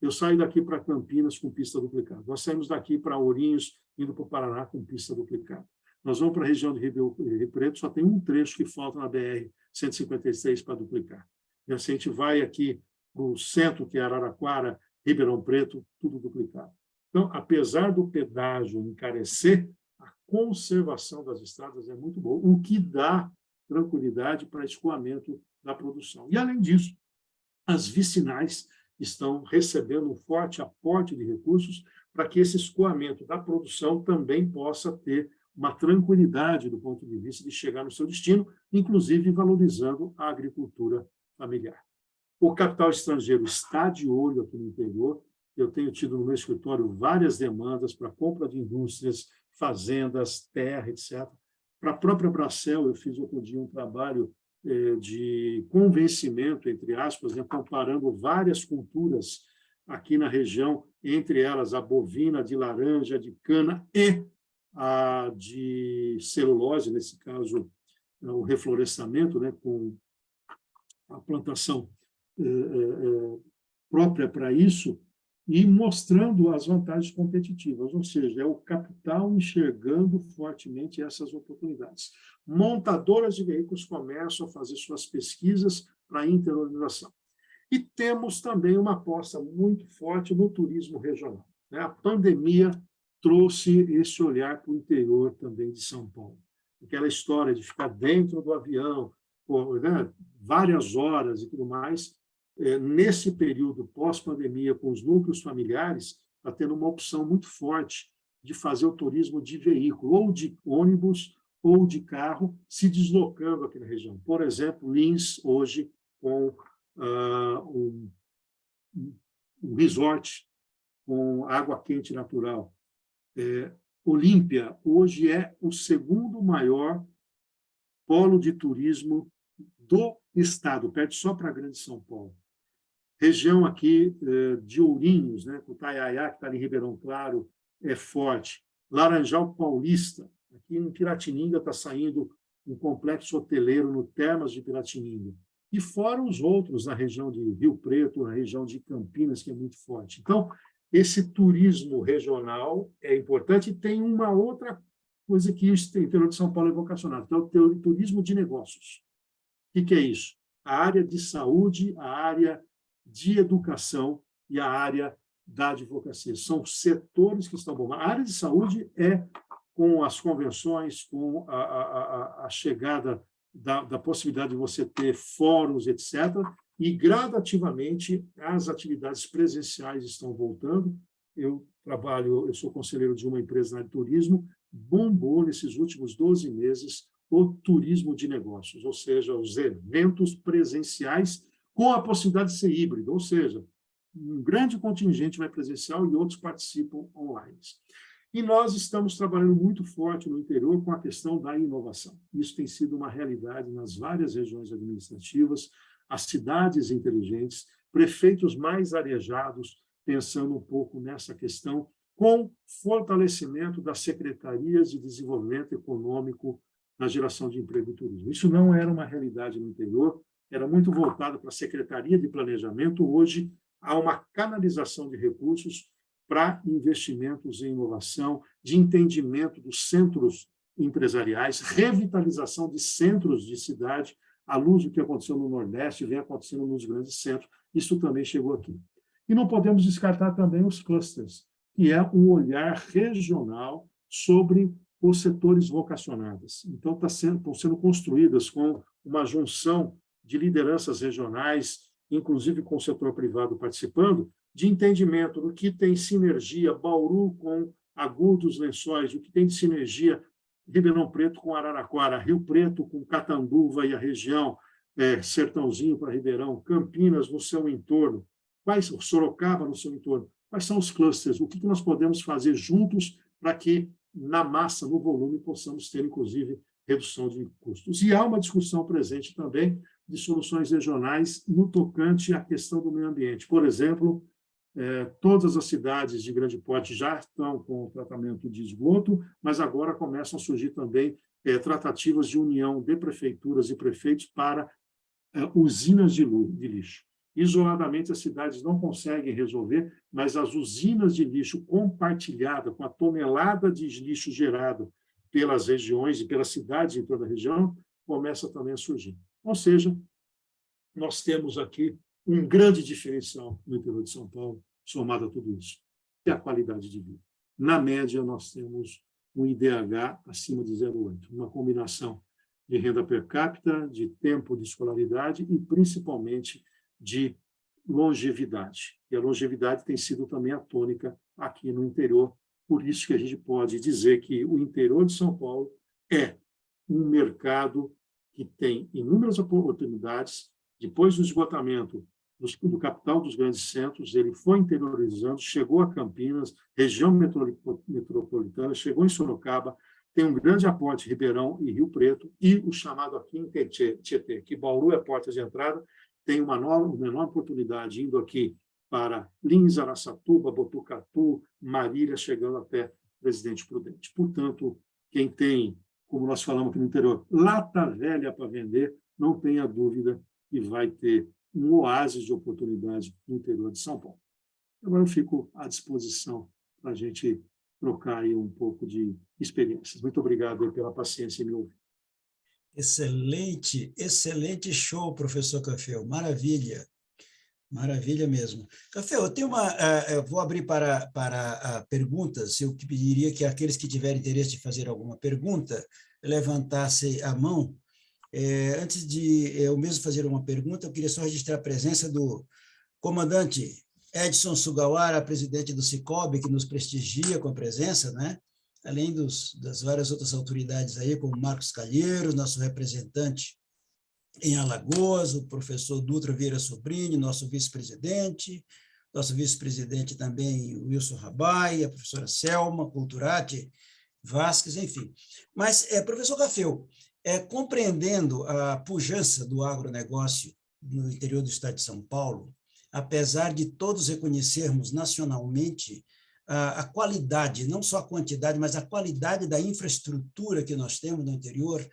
Eu saio daqui para Campinas com pista duplicada. Nós saímos daqui para Ourinhos, indo para o Paraná com pista duplicada. Nós vamos para a região de Rio Preto, só tem um trecho que falta na BR-156 para duplicar. E assim a gente vai aqui para o centro, que é Araraquara, Ribeirão Preto, tudo duplicado. Então, apesar do pedágio encarecer, a conservação das estradas é muito boa, o que dá tranquilidade para escoamento da produção. E, além disso, as vicinais estão recebendo um forte aporte de recursos para que esse escoamento da produção também possa ter uma tranquilidade do ponto de vista de chegar no seu destino, inclusive valorizando a agricultura familiar. O capital estrangeiro está de olho aqui no interior. Eu tenho tido no meu escritório várias demandas para compra de indústrias, fazendas, terra, etc. Para a própria Bracel, eu fiz outro dia um trabalho de convencimento, entre aspas, né, comparando várias culturas aqui na região, entre elas a bovina, de laranja, de cana e a de celulose, nesse caso, o reflorestamento, né, com a plantação própria para isso, e mostrando as vantagens competitivas, ou seja, é o capital enxergando fortemente essas oportunidades. Montadoras de veículos começam a fazer suas pesquisas para a interorganização. E temos também uma aposta muito forte no turismo regional, né? A pandemia trouxe esse olhar para o interior também de São Paulo. Aquela história de ficar dentro do avião, por, né, várias horas e tudo mais, nesse período pós-pandemia, com os núcleos familiares, está tendo uma opção muito forte de fazer o turismo de veículo, ou de ônibus, ou de carro, se deslocando aqui na região. Por exemplo, Lins, hoje, com um resort com água quente natural. Olímpia, hoje, é o segundo maior polo de turismo do estado, perde só para a Grande São Paulo. Região aqui de Ourinhos, né, com Itaiaiá, que está ali em Ribeirão Claro, é forte. Laranjal Paulista, aqui em Piratininga está saindo um complexo hoteleiro no Termas de Piratininga. E fora os outros, na região de Rio Preto, na região de Campinas, que é muito forte. Então, esse turismo regional é importante. E tem uma outra coisa que o interior de São Paulo é vocacionado, que é o turismo de negócios. O que é isso? A área de saúde, a área de educação e a área da advocacia. São setores que estão bombando. A área de saúde é com as convenções, com a chegada da possibilidade de você ter fóruns, etc., e, gradativamente, as atividades presenciais estão voltando. Eu sou conselheiro de uma empresa na área de turismo, bombou nesses últimos 12 meses o turismo de negócios, ou seja, os eventos presenciais com a possibilidade de ser híbrido, ou seja, um grande contingente vai presencial e outros participam online. E nós estamos trabalhando muito forte no interior com a questão da inovação. Isso tem sido uma realidade nas várias regiões administrativas, as cidades inteligentes, prefeitos mais arejados, pensando um pouco nessa questão, com fortalecimento das secretarias de desenvolvimento econômico na geração de emprego e turismo. Isso não era uma realidade no interior, era muito voltado para a Secretaria de Planejamento. Hoje há uma canalização de recursos para investimentos em inovação, de entendimento dos centros empresariais, revitalização de centros de cidade, à luz do que aconteceu no Nordeste, vem acontecendo nos grandes centros, isso também chegou aqui. E não podemos descartar também os clusters, que é um olhar regional sobre os setores vocacionados. Então, estão sendo construídas com uma junção de lideranças regionais, inclusive com o setor privado participando, de entendimento do que tem sinergia Bauru com Agudos Lençóis, o que tem de sinergia Ribeirão Preto com Araraquara, Rio Preto com Catanduva e a região, Sertãozinho para Ribeirão, Campinas no seu entorno, Sorocaba no seu entorno. Quais são os clusters? O que nós podemos fazer juntos para que, na massa, no volume, possamos ter, inclusive, redução de custos? E há uma discussão presente também de soluções regionais no tocante à questão do meio ambiente. Por exemplo, todas as cidades de grande porte já estão com tratamento de esgoto, mas agora começam a surgir também tratativas de união de prefeituras e prefeitos para usinas de lixo. Isoladamente, as cidades não conseguem resolver, mas as usinas de lixo compartilhadas, com a tonelada de lixo gerado pelas regiões e pelas cidades em toda a região, começa também a surgir. Ou seja, nós temos aqui um grande diferencial no interior de São Paulo, somado a tudo isso, que é a qualidade de vida. Na média, nós temos um IDH acima de 0,8, uma combinação de renda per capita, de tempo de escolaridade e, principalmente, de longevidade. E a longevidade tem sido também a tônica aqui no interior, por isso que a gente pode dizer que o interior de São Paulo é um mercado que tem inúmeras oportunidades. Depois do esgotamento do capital dos grandes centros, ele foi interiorizando, chegou a Campinas, região metropolitana, chegou em Sorocaba, tem um grande aporte em Ribeirão e Rio Preto, e o chamado aqui em Tietê, que Bauru é porta de entrada, tem uma enorme oportunidade indo aqui para Lins, Araçatuba, Botucatu, Marília, chegando até Presidente Prudente. Portanto, quem tem, como nós falamos aqui no interior, lata velha para vender, não tenha dúvida que vai ter um oásis de oportunidade no interior de São Paulo. Agora eu fico à disposição para a gente trocar aí um pouco de experiências. Muito obrigado aí pela paciência em me ouvir. Excelente, excelente show, professor Caffel, maravilha, maravilha mesmo. Caffel, eu tenho eu vou abrir para perguntas, eu pediria que aqueles que tiverem interesse de fazer alguma pergunta, levantassem a mão. Antes de eu mesmo fazer uma pergunta, eu queria só registrar a presença do comandante Edson Sugawara, presidente do Cicobi, que nos prestigia com a presença, né? Além das várias outras autoridades aí, como Marcos Calheiros, nosso representante em Alagoas, o professor Dutra Vieira Sobrinho, nosso vice-presidente também Wilson Rabai, a professora Selma Culturati Vasques, enfim. Mas, professor Caffel, compreendendo a pujança do agronegócio no interior do estado de São Paulo, apesar de todos reconhecermos nacionalmente a qualidade, não só a quantidade, mas a qualidade da infraestrutura que nós temos no interior,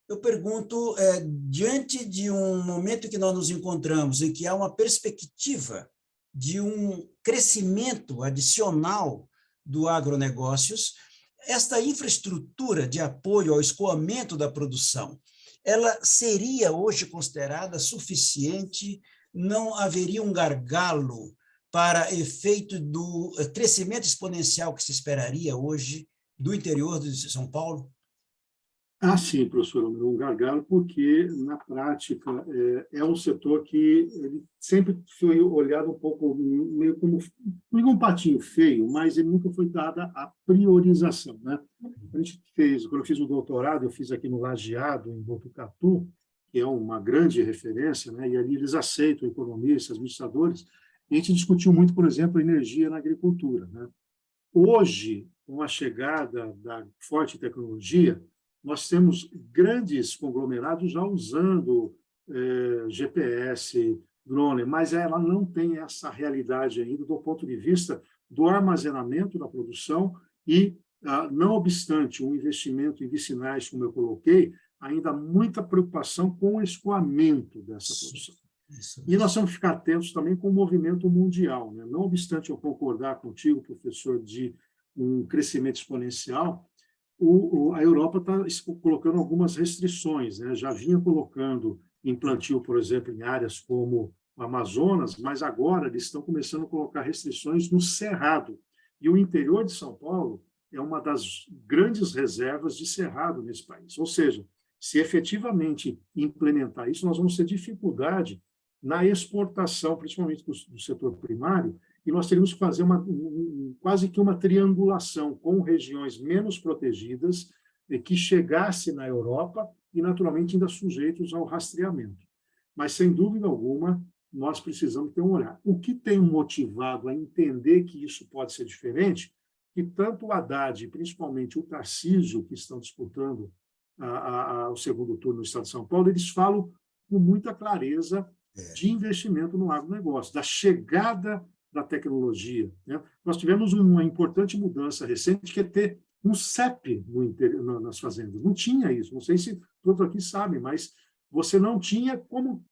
eu pergunto, diante de um momento que nós nos encontramos, em que há uma perspectiva de um crescimento adicional do agronegócios, esta infraestrutura de apoio ao escoamento da produção, ela seria hoje considerada suficiente? Não haveria um gargalo para efeito do crescimento exponencial que se esperaria hoje do interior de São Paulo? Ah, sim, professor, um gargalo, porque, na prática, é um setor que ele sempre foi olhado um pouco meio como, não digo um patinho feio, mas ele nunca foi dada a priorização, né? A gente fez, quando eu fiz o doutorado, eu fiz aqui no Lajeado, em Botucatu, que é uma grande referência, né? E ali eles aceitam economistas, administradores, e a gente discutiu muito, por exemplo, a energia na agricultura, né? Hoje, com a chegada da forte tecnologia, nós temos grandes conglomerados já usando GPS, drone, mas ela não tem essa realidade ainda do ponto de vista do armazenamento da produção e, não obstante o investimento em vicinais, como eu coloquei, ainda há muita preocupação com o escoamento dessa produção. E nós temos que ficar atentos também com o movimento mundial, né? Não obstante eu concordar contigo, professor, de um crescimento exponencial, a Europa está colocando algumas restrições, né? Já vinha colocando em plantio, por exemplo, em áreas como o Amazonas, mas agora eles estão começando a colocar restrições no Cerrado. E o interior de São Paulo é uma das grandes reservas de cerrado nesse país. Ou seja, se efetivamente implementar isso, nós vamos ter dificuldade na exportação, principalmente do setor primário, e nós teríamos que fazer quase que uma triangulação com regiões menos protegidas que chegasse na Europa e, naturalmente, ainda sujeitos ao rastreamento. Mas, sem dúvida alguma, nós precisamos ter um olhar. O que tem motivado a entender que isso pode ser diferente, que tanto o Haddad, principalmente o Tarcísio, que estão disputando o segundo turno no Estado de São Paulo, eles falam com muita clareza de investimento no agronegócio, da chegada da tecnologia, né? Nós tivemos uma importante mudança recente, que é ter um CEP nas fazendas. Não tinha isso, não sei se todos aqui sabem, mas você não tinha como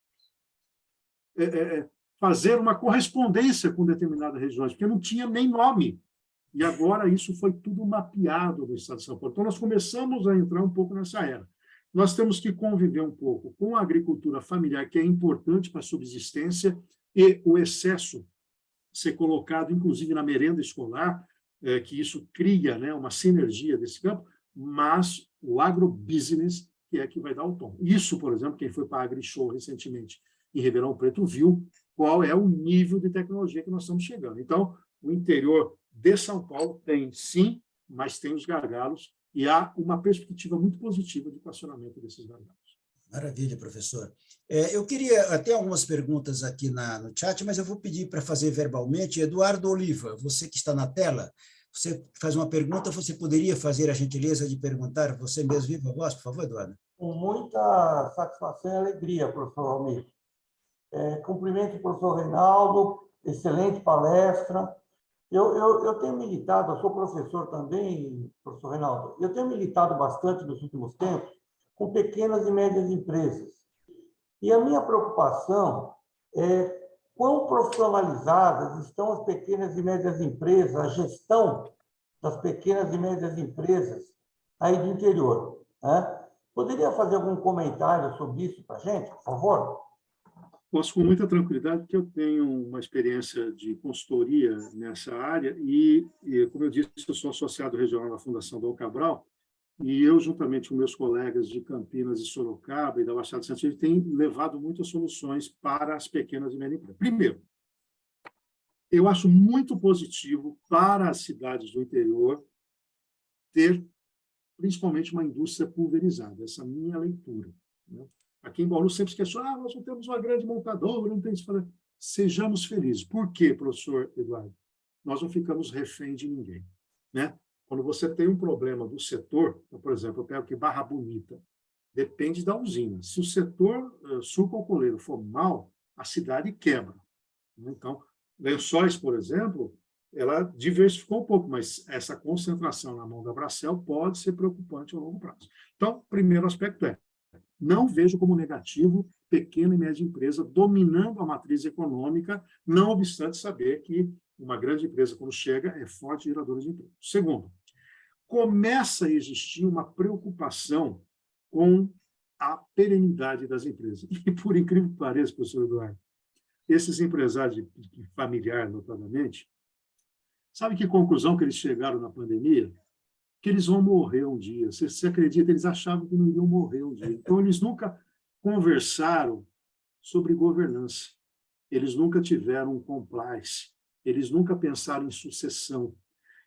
fazer uma correspondência com determinadas regiões, porque não tinha nem nome. E agora isso foi tudo mapeado no Estado de São Paulo. Então, nós começamos a entrar um pouco nessa era. Nós temos que conviver um pouco com a agricultura familiar, que é importante para a subsistência, e o excesso ser colocado, inclusive, na merenda escolar, que isso cria, né, uma sinergia desse campo, mas o agrobusiness que é que vai dar o tom. Isso, por exemplo, quem foi para a AgriShow recentemente em Ribeirão Preto viu qual é o nível de tecnologia que nós estamos chegando. Então, o interior de São Paulo tem, sim, mas tem os gargalos, e há uma perspectiva muito positiva de equacionamento desses gargalos. Maravilha, professor. Eu queria até algumas perguntas aqui no chat, mas eu vou pedir para fazer verbalmente. Eduardo Oliva, você que está na tela, você faz uma pergunta, você poderia fazer a gentileza de perguntar você mesmo, viva voz, por favor, Eduardo? Com muita satisfação e alegria, professor Almir. Cumprimento o professor Reinaldo, excelente palestra. Eu tenho militado, eu sou professor também, professor Reinaldo, eu tenho militado bastante nos últimos tempos com pequenas e médias empresas. E a minha preocupação é quão profissionalizadas estão as pequenas e médias empresas, a gestão das pequenas e médias empresas aí do interior, né? Poderia fazer algum comentário sobre isso para a gente, por favor? Posso com muita tranquilidade, porque eu tenho uma experiência de consultoria nessa área e, como eu disse, eu sou associado regional da Fundação Dom Cabral, e eu, juntamente com meus colegas de Campinas e Sorocaba e da Baixada Santista, tem levado muitas soluções para as pequenas e médias empresas. Primeiro, eu acho muito positivo para as cidades do interior ter, principalmente, uma indústria pulverizada. Essa é a minha leitura, né? Aqui em Bauru sempre esqueceu, nós não temos uma grande montadora, não tem isso. Sejamos felizes. Por quê, professor Eduardo? Nós não ficamos refém de ninguém, né? Quando você tem um problema do setor, por exemplo, eu pego aqui Barra Bonita, depende da usina. Se o setor sucroalcooleiro for mal, a cidade quebra. Então, Lençóis, por exemplo, ela diversificou um pouco, mas essa concentração na mão da Bracel pode ser preocupante a longo prazo. Então, primeiro aspecto não vejo como negativo pequena e média empresa dominando a matriz econômica, não obstante saber que uma grande empresa, quando chega, é forte geradora de emprego. Segundo, começa a existir uma preocupação com a perenidade das empresas. E, por incrível que pareça, professor Eduardo, esses empresários familiares, notadamente, sabe que conclusão que eles chegaram na pandemia? que eles vão morrer um dia. Você acredita? Eles achavam que não iriam morrer um dia. Então, eles nunca conversaram sobre governança. Eles nunca tiveram um compliance. Eles nunca pensaram em sucessão.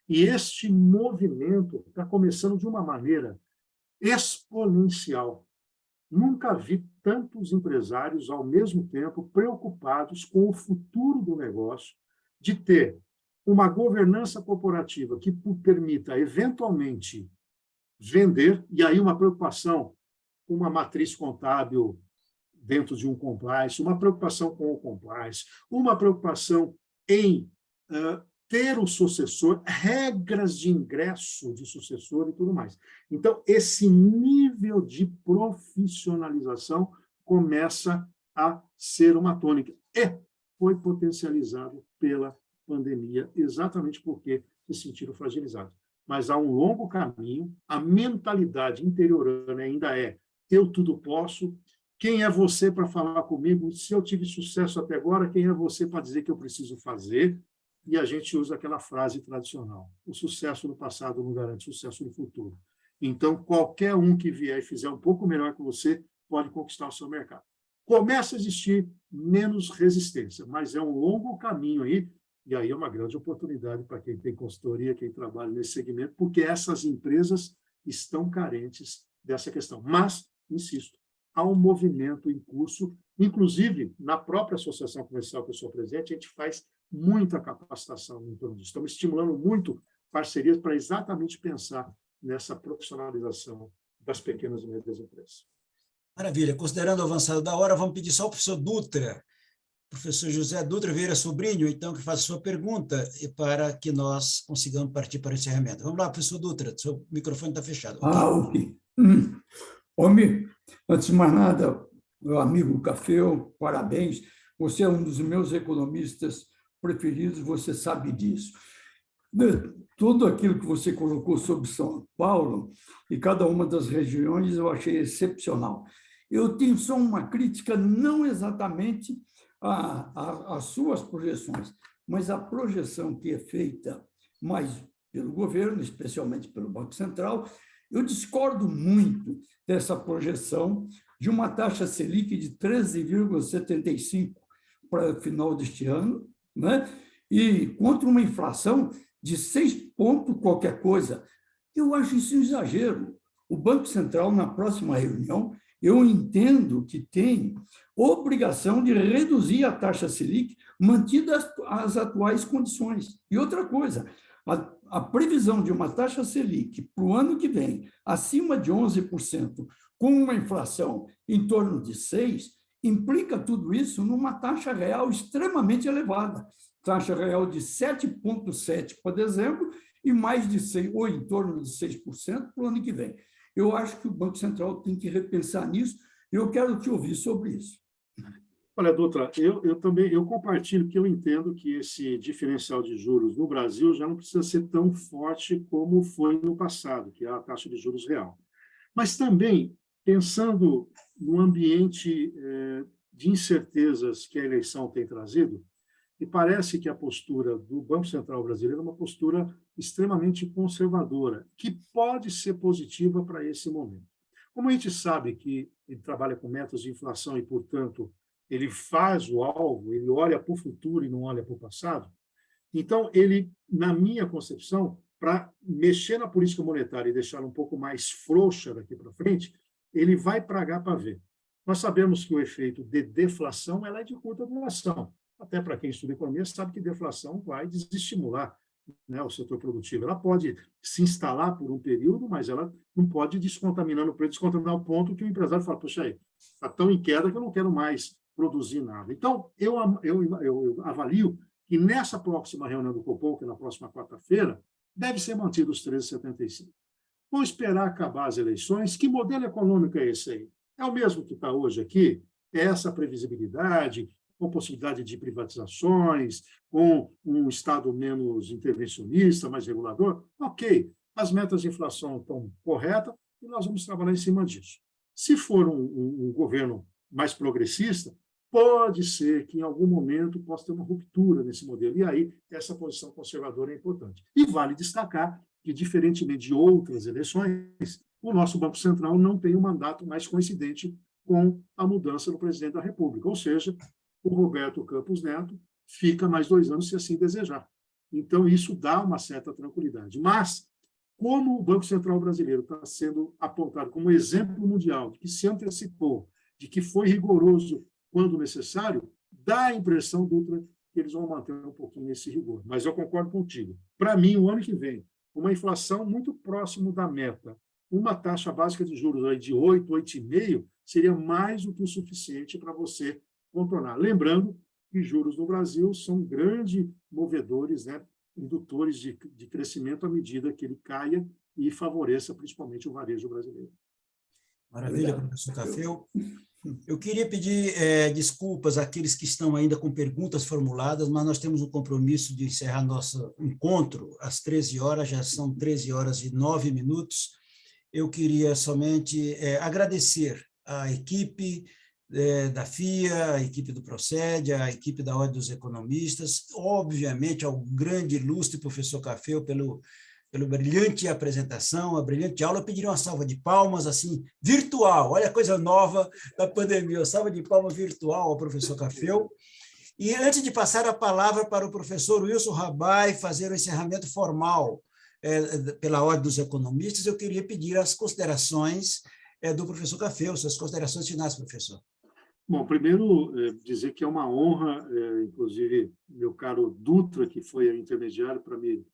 E este movimento está começando de uma maneira exponencial. Nunca vi tantos empresários, ao mesmo tempo, preocupados com o futuro do negócio, de ter uma governança corporativa que permita, eventualmente, vender, e aí uma preocupação com uma matriz contábil dentro de um compliance, uma preocupação com o compliance, uma preocupação em ter o sucessor, regras de ingresso de sucessor e tudo mais. Então, esse nível de profissionalização começa a ser uma tônica. E foi potencializado pela pandemia, exatamente porque se sentiram fragilizados. Mas há um longo caminho, a mentalidade interiorana ainda é: eu tudo posso, quem é você para falar comigo? Se eu tive sucesso até agora, quem é você para dizer que eu preciso fazer? E a gente usa aquela frase tradicional: o sucesso no passado não garante sucesso no futuro. Então, qualquer um que vier e fizer um pouco melhor que você pode conquistar o seu mercado. Começa a existir menos resistência, mas é um longo caminho aí, e aí é uma grande oportunidade para quem tem consultoria, quem trabalha nesse segmento, porque essas empresas estão carentes dessa questão. Mas, insisto, há um movimento em curso, inclusive na própria associação comercial que eu sou presidente, a gente faz muita capacitação em torno disso. Estamos estimulando muito parcerias para exatamente pensar nessa profissionalização das pequenas e médias empresas. Maravilha. Considerando o avançado da hora, vamos pedir só ao professor Dutra, professor José Dutra Vieira Sobrinho, então, que faça a sua pergunta, para que nós consigamos partir para o encerramento. Vamos lá, professor Dutra, seu microfone está fechado. Ok. Homem, antes de mais nada, meu amigo Cafeu, parabéns. Você é um dos meus economistas preferidos, você sabe disso. Tudo aquilo que você colocou sobre São Paulo e cada uma das regiões eu achei excepcional. Eu tenho só uma crítica, não exatamente às suas projeções, mas a projeção que é feita mais pelo governo, especialmente pelo Banco Central. Eu discordo muito dessa projeção de uma taxa Selic de 13,75 para o final deste ano, né? E contra uma inflação de 6 pontos qualquer coisa. Eu acho isso um exagero. O Banco Central, na próxima reunião, eu entendo que tem obrigação de reduzir a taxa Selic, mantidas as atuais condições. E outra coisa, a previsão de uma taxa Selic para o ano que vem, acima de 11%, com uma inflação em torno de 6%, implica tudo isso numa taxa real extremamente elevada. Taxa real de 7,7% para dezembro e mais de 6%, ou em torno de 6% para o ano que vem. Eu acho que o Banco Central tem que repensar nisso e eu quero te ouvir sobre isso. Olha, Dutra, eu também compartilho que eu entendo que esse diferencial de juros no Brasil já não precisa ser tão forte como foi no passado, que é a taxa de juros real. Mas também, pensando no ambiente de incertezas que a eleição tem trazido, e parece que a postura do Banco Central brasileiro é uma postura extremamente conservadora, que pode ser positiva para esse momento. Como a gente sabe que ele trabalha com metas de inflação e, portanto, ele faz o alvo, ele olha para o futuro e não olha para o passado, então ele, na minha concepção, para mexer na política monetária e deixar um pouco mais frouxa daqui para frente, ele vai para H para V. Nós sabemos que o efeito de deflação ela é de curta duração. Até para quem estuda economia sabe que deflação vai desestimular, né, o setor produtivo. Ela pode se instalar por um período, mas ela não pode descontaminando o preço, descontaminar o ponto que o empresário fala: poxa, aí, está tão em queda que eu não quero mais produzir nada. Então, eu avalio que nessa próxima reunião do Copom, que é na próxima quarta-feira, deve ser mantido os 13,75. Vamos esperar acabar as eleições. Que modelo econômico é esse aí? É o mesmo que está hoje aqui? É essa previsibilidade, com possibilidade de privatizações, com um Estado menos intervencionista, mais regulador? Ok, as metas de inflação estão corretas e nós vamos trabalhar em cima disso. Se for um governo mais progressista, pode ser que, em algum momento, possa ter uma ruptura nesse modelo. E aí, essa posição conservadora é importante. E vale destacar que, diferentemente de outras eleições, o nosso Banco Central não tem um mandato mais coincidente com a mudança do presidente da República. Ou seja, o Roberto Campos Neto fica mais 2 anos, se assim desejar. Então, isso dá uma certa tranquilidade. Mas, como o Banco Central brasileiro está sendo apontado como exemplo mundial, de que se antecipou, de que foi rigoroso quando necessário, dá a impressão, Dutra, que eles vão manter um pouquinho esse rigor. Mas eu concordo contigo. Para mim, o ano que vem, uma inflação muito próximo da meta, uma taxa básica de juros aí de 8, 8,5, seria mais do que o suficiente para você contornar. Lembrando que juros no Brasil são grandes movedores, né, indutores de crescimento à medida que ele caia e favoreça principalmente o varejo brasileiro. Maravilha, professor Caffel. Eu queria pedir desculpas àqueles que estão ainda com perguntas formuladas, mas nós temos um compromisso de encerrar nosso encontro às 13 horas, já são 13 horas e 9 minutos. Eu queria somente agradecer à equipe da FIA, a equipe do Procede, a equipe da Ordem dos Economistas, obviamente ao grande ilustre professor Caffel pelo brilhante apresentação, a brilhante aula. Eu pediria uma salva de palmas, assim, virtual. Olha a coisa nova da pandemia, uma salva de palmas virtual ao professor Caffel. E antes de passar a palavra para o professor Wilson Rabai fazer o encerramento formal pela Ordem dos Economistas, eu queria pedir as considerações do professor Caffel, suas considerações finais, professor. Bom, primeiro, dizer que é uma honra, inclusive, meu caro Dutra, que foi intermediário para me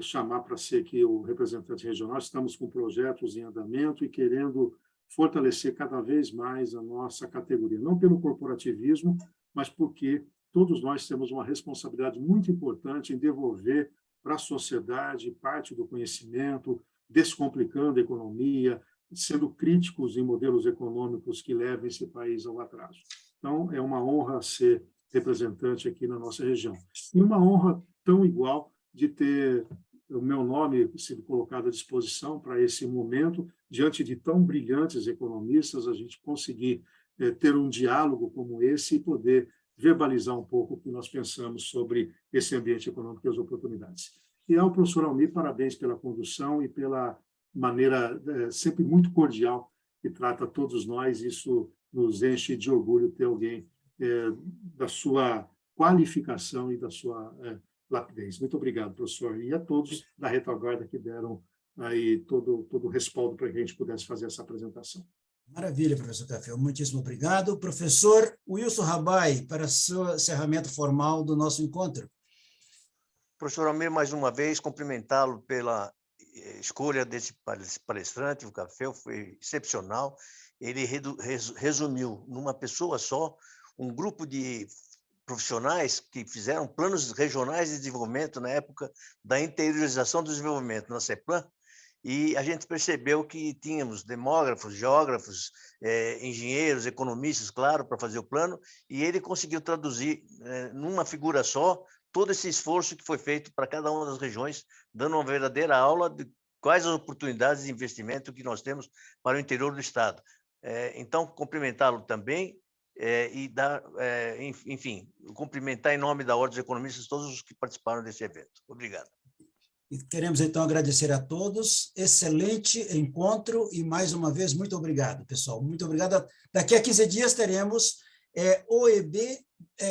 chamar para ser aqui o representante regional. Estamos com projetos em andamento e querendo fortalecer cada vez mais a nossa categoria, não pelo corporativismo, mas porque todos nós temos uma responsabilidade muito importante em devolver para a sociedade parte do conhecimento, descomplicando a economia, sendo críticos em modelos econômicos que levem esse país ao atraso. Então, é uma honra ser representante aqui na nossa região. E uma honra tão igual de ter o meu nome sido colocado à disposição para esse momento, diante de tão brilhantes economistas, a gente conseguir ter um diálogo como esse e poder verbalizar um pouco o que nós pensamos sobre esse ambiente econômico e as oportunidades. E ao professor Almir, parabéns pela condução e pela maneira sempre muito cordial que trata todos nós. Isso nos enche de orgulho ter alguém da sua qualificação e da sua lapidez. Muito obrigado, professor. E a todos da retaguarda que deram aí todo o respaldo para que a gente pudesse fazer essa apresentação. Maravilha, professor Caffel. Muitíssimo obrigado. Professor Wilson Rabai, para o seu encerramento formal do nosso encontro. Professor Almir, mais uma vez, cumprimentá-lo pela escolha desse palestrante. O Caffel foi excepcional. Ele resumiu numa pessoa só um grupo de profissionais que fizeram planos regionais de desenvolvimento na época da interiorização do desenvolvimento, na CEPLAN, e a gente percebeu que tínhamos demógrafos, geógrafos, engenheiros, economistas, claro, para fazer o plano, e ele conseguiu traduzir numa figura só todo esse esforço que foi feito para cada uma das regiões, dando uma verdadeira aula de quais as oportunidades de investimento que nós temos para o interior do Estado. Então, cumprimentá-lo também, e dar, enfim, cumprimentar em nome da Ordem dos Economistas todos os que participaram desse evento. Obrigado. E queremos, então, agradecer a todos. Excelente encontro e, mais uma vez, muito obrigado, pessoal. Muito obrigado. Daqui a 15 dias teremos OEB,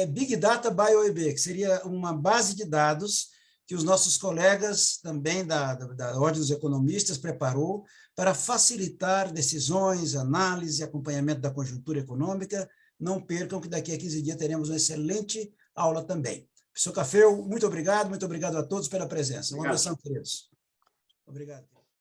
Big Data by OEB, que seria uma base de dados que os nossos colegas também da Ordem dos Economistas preparou para facilitar decisões, análise e acompanhamento da conjuntura econômica. Não percam que daqui a 15 dias teremos uma excelente aula também. Professor Caffel, muito obrigado a todos pela presença. Um abração, queridos. Obrigado.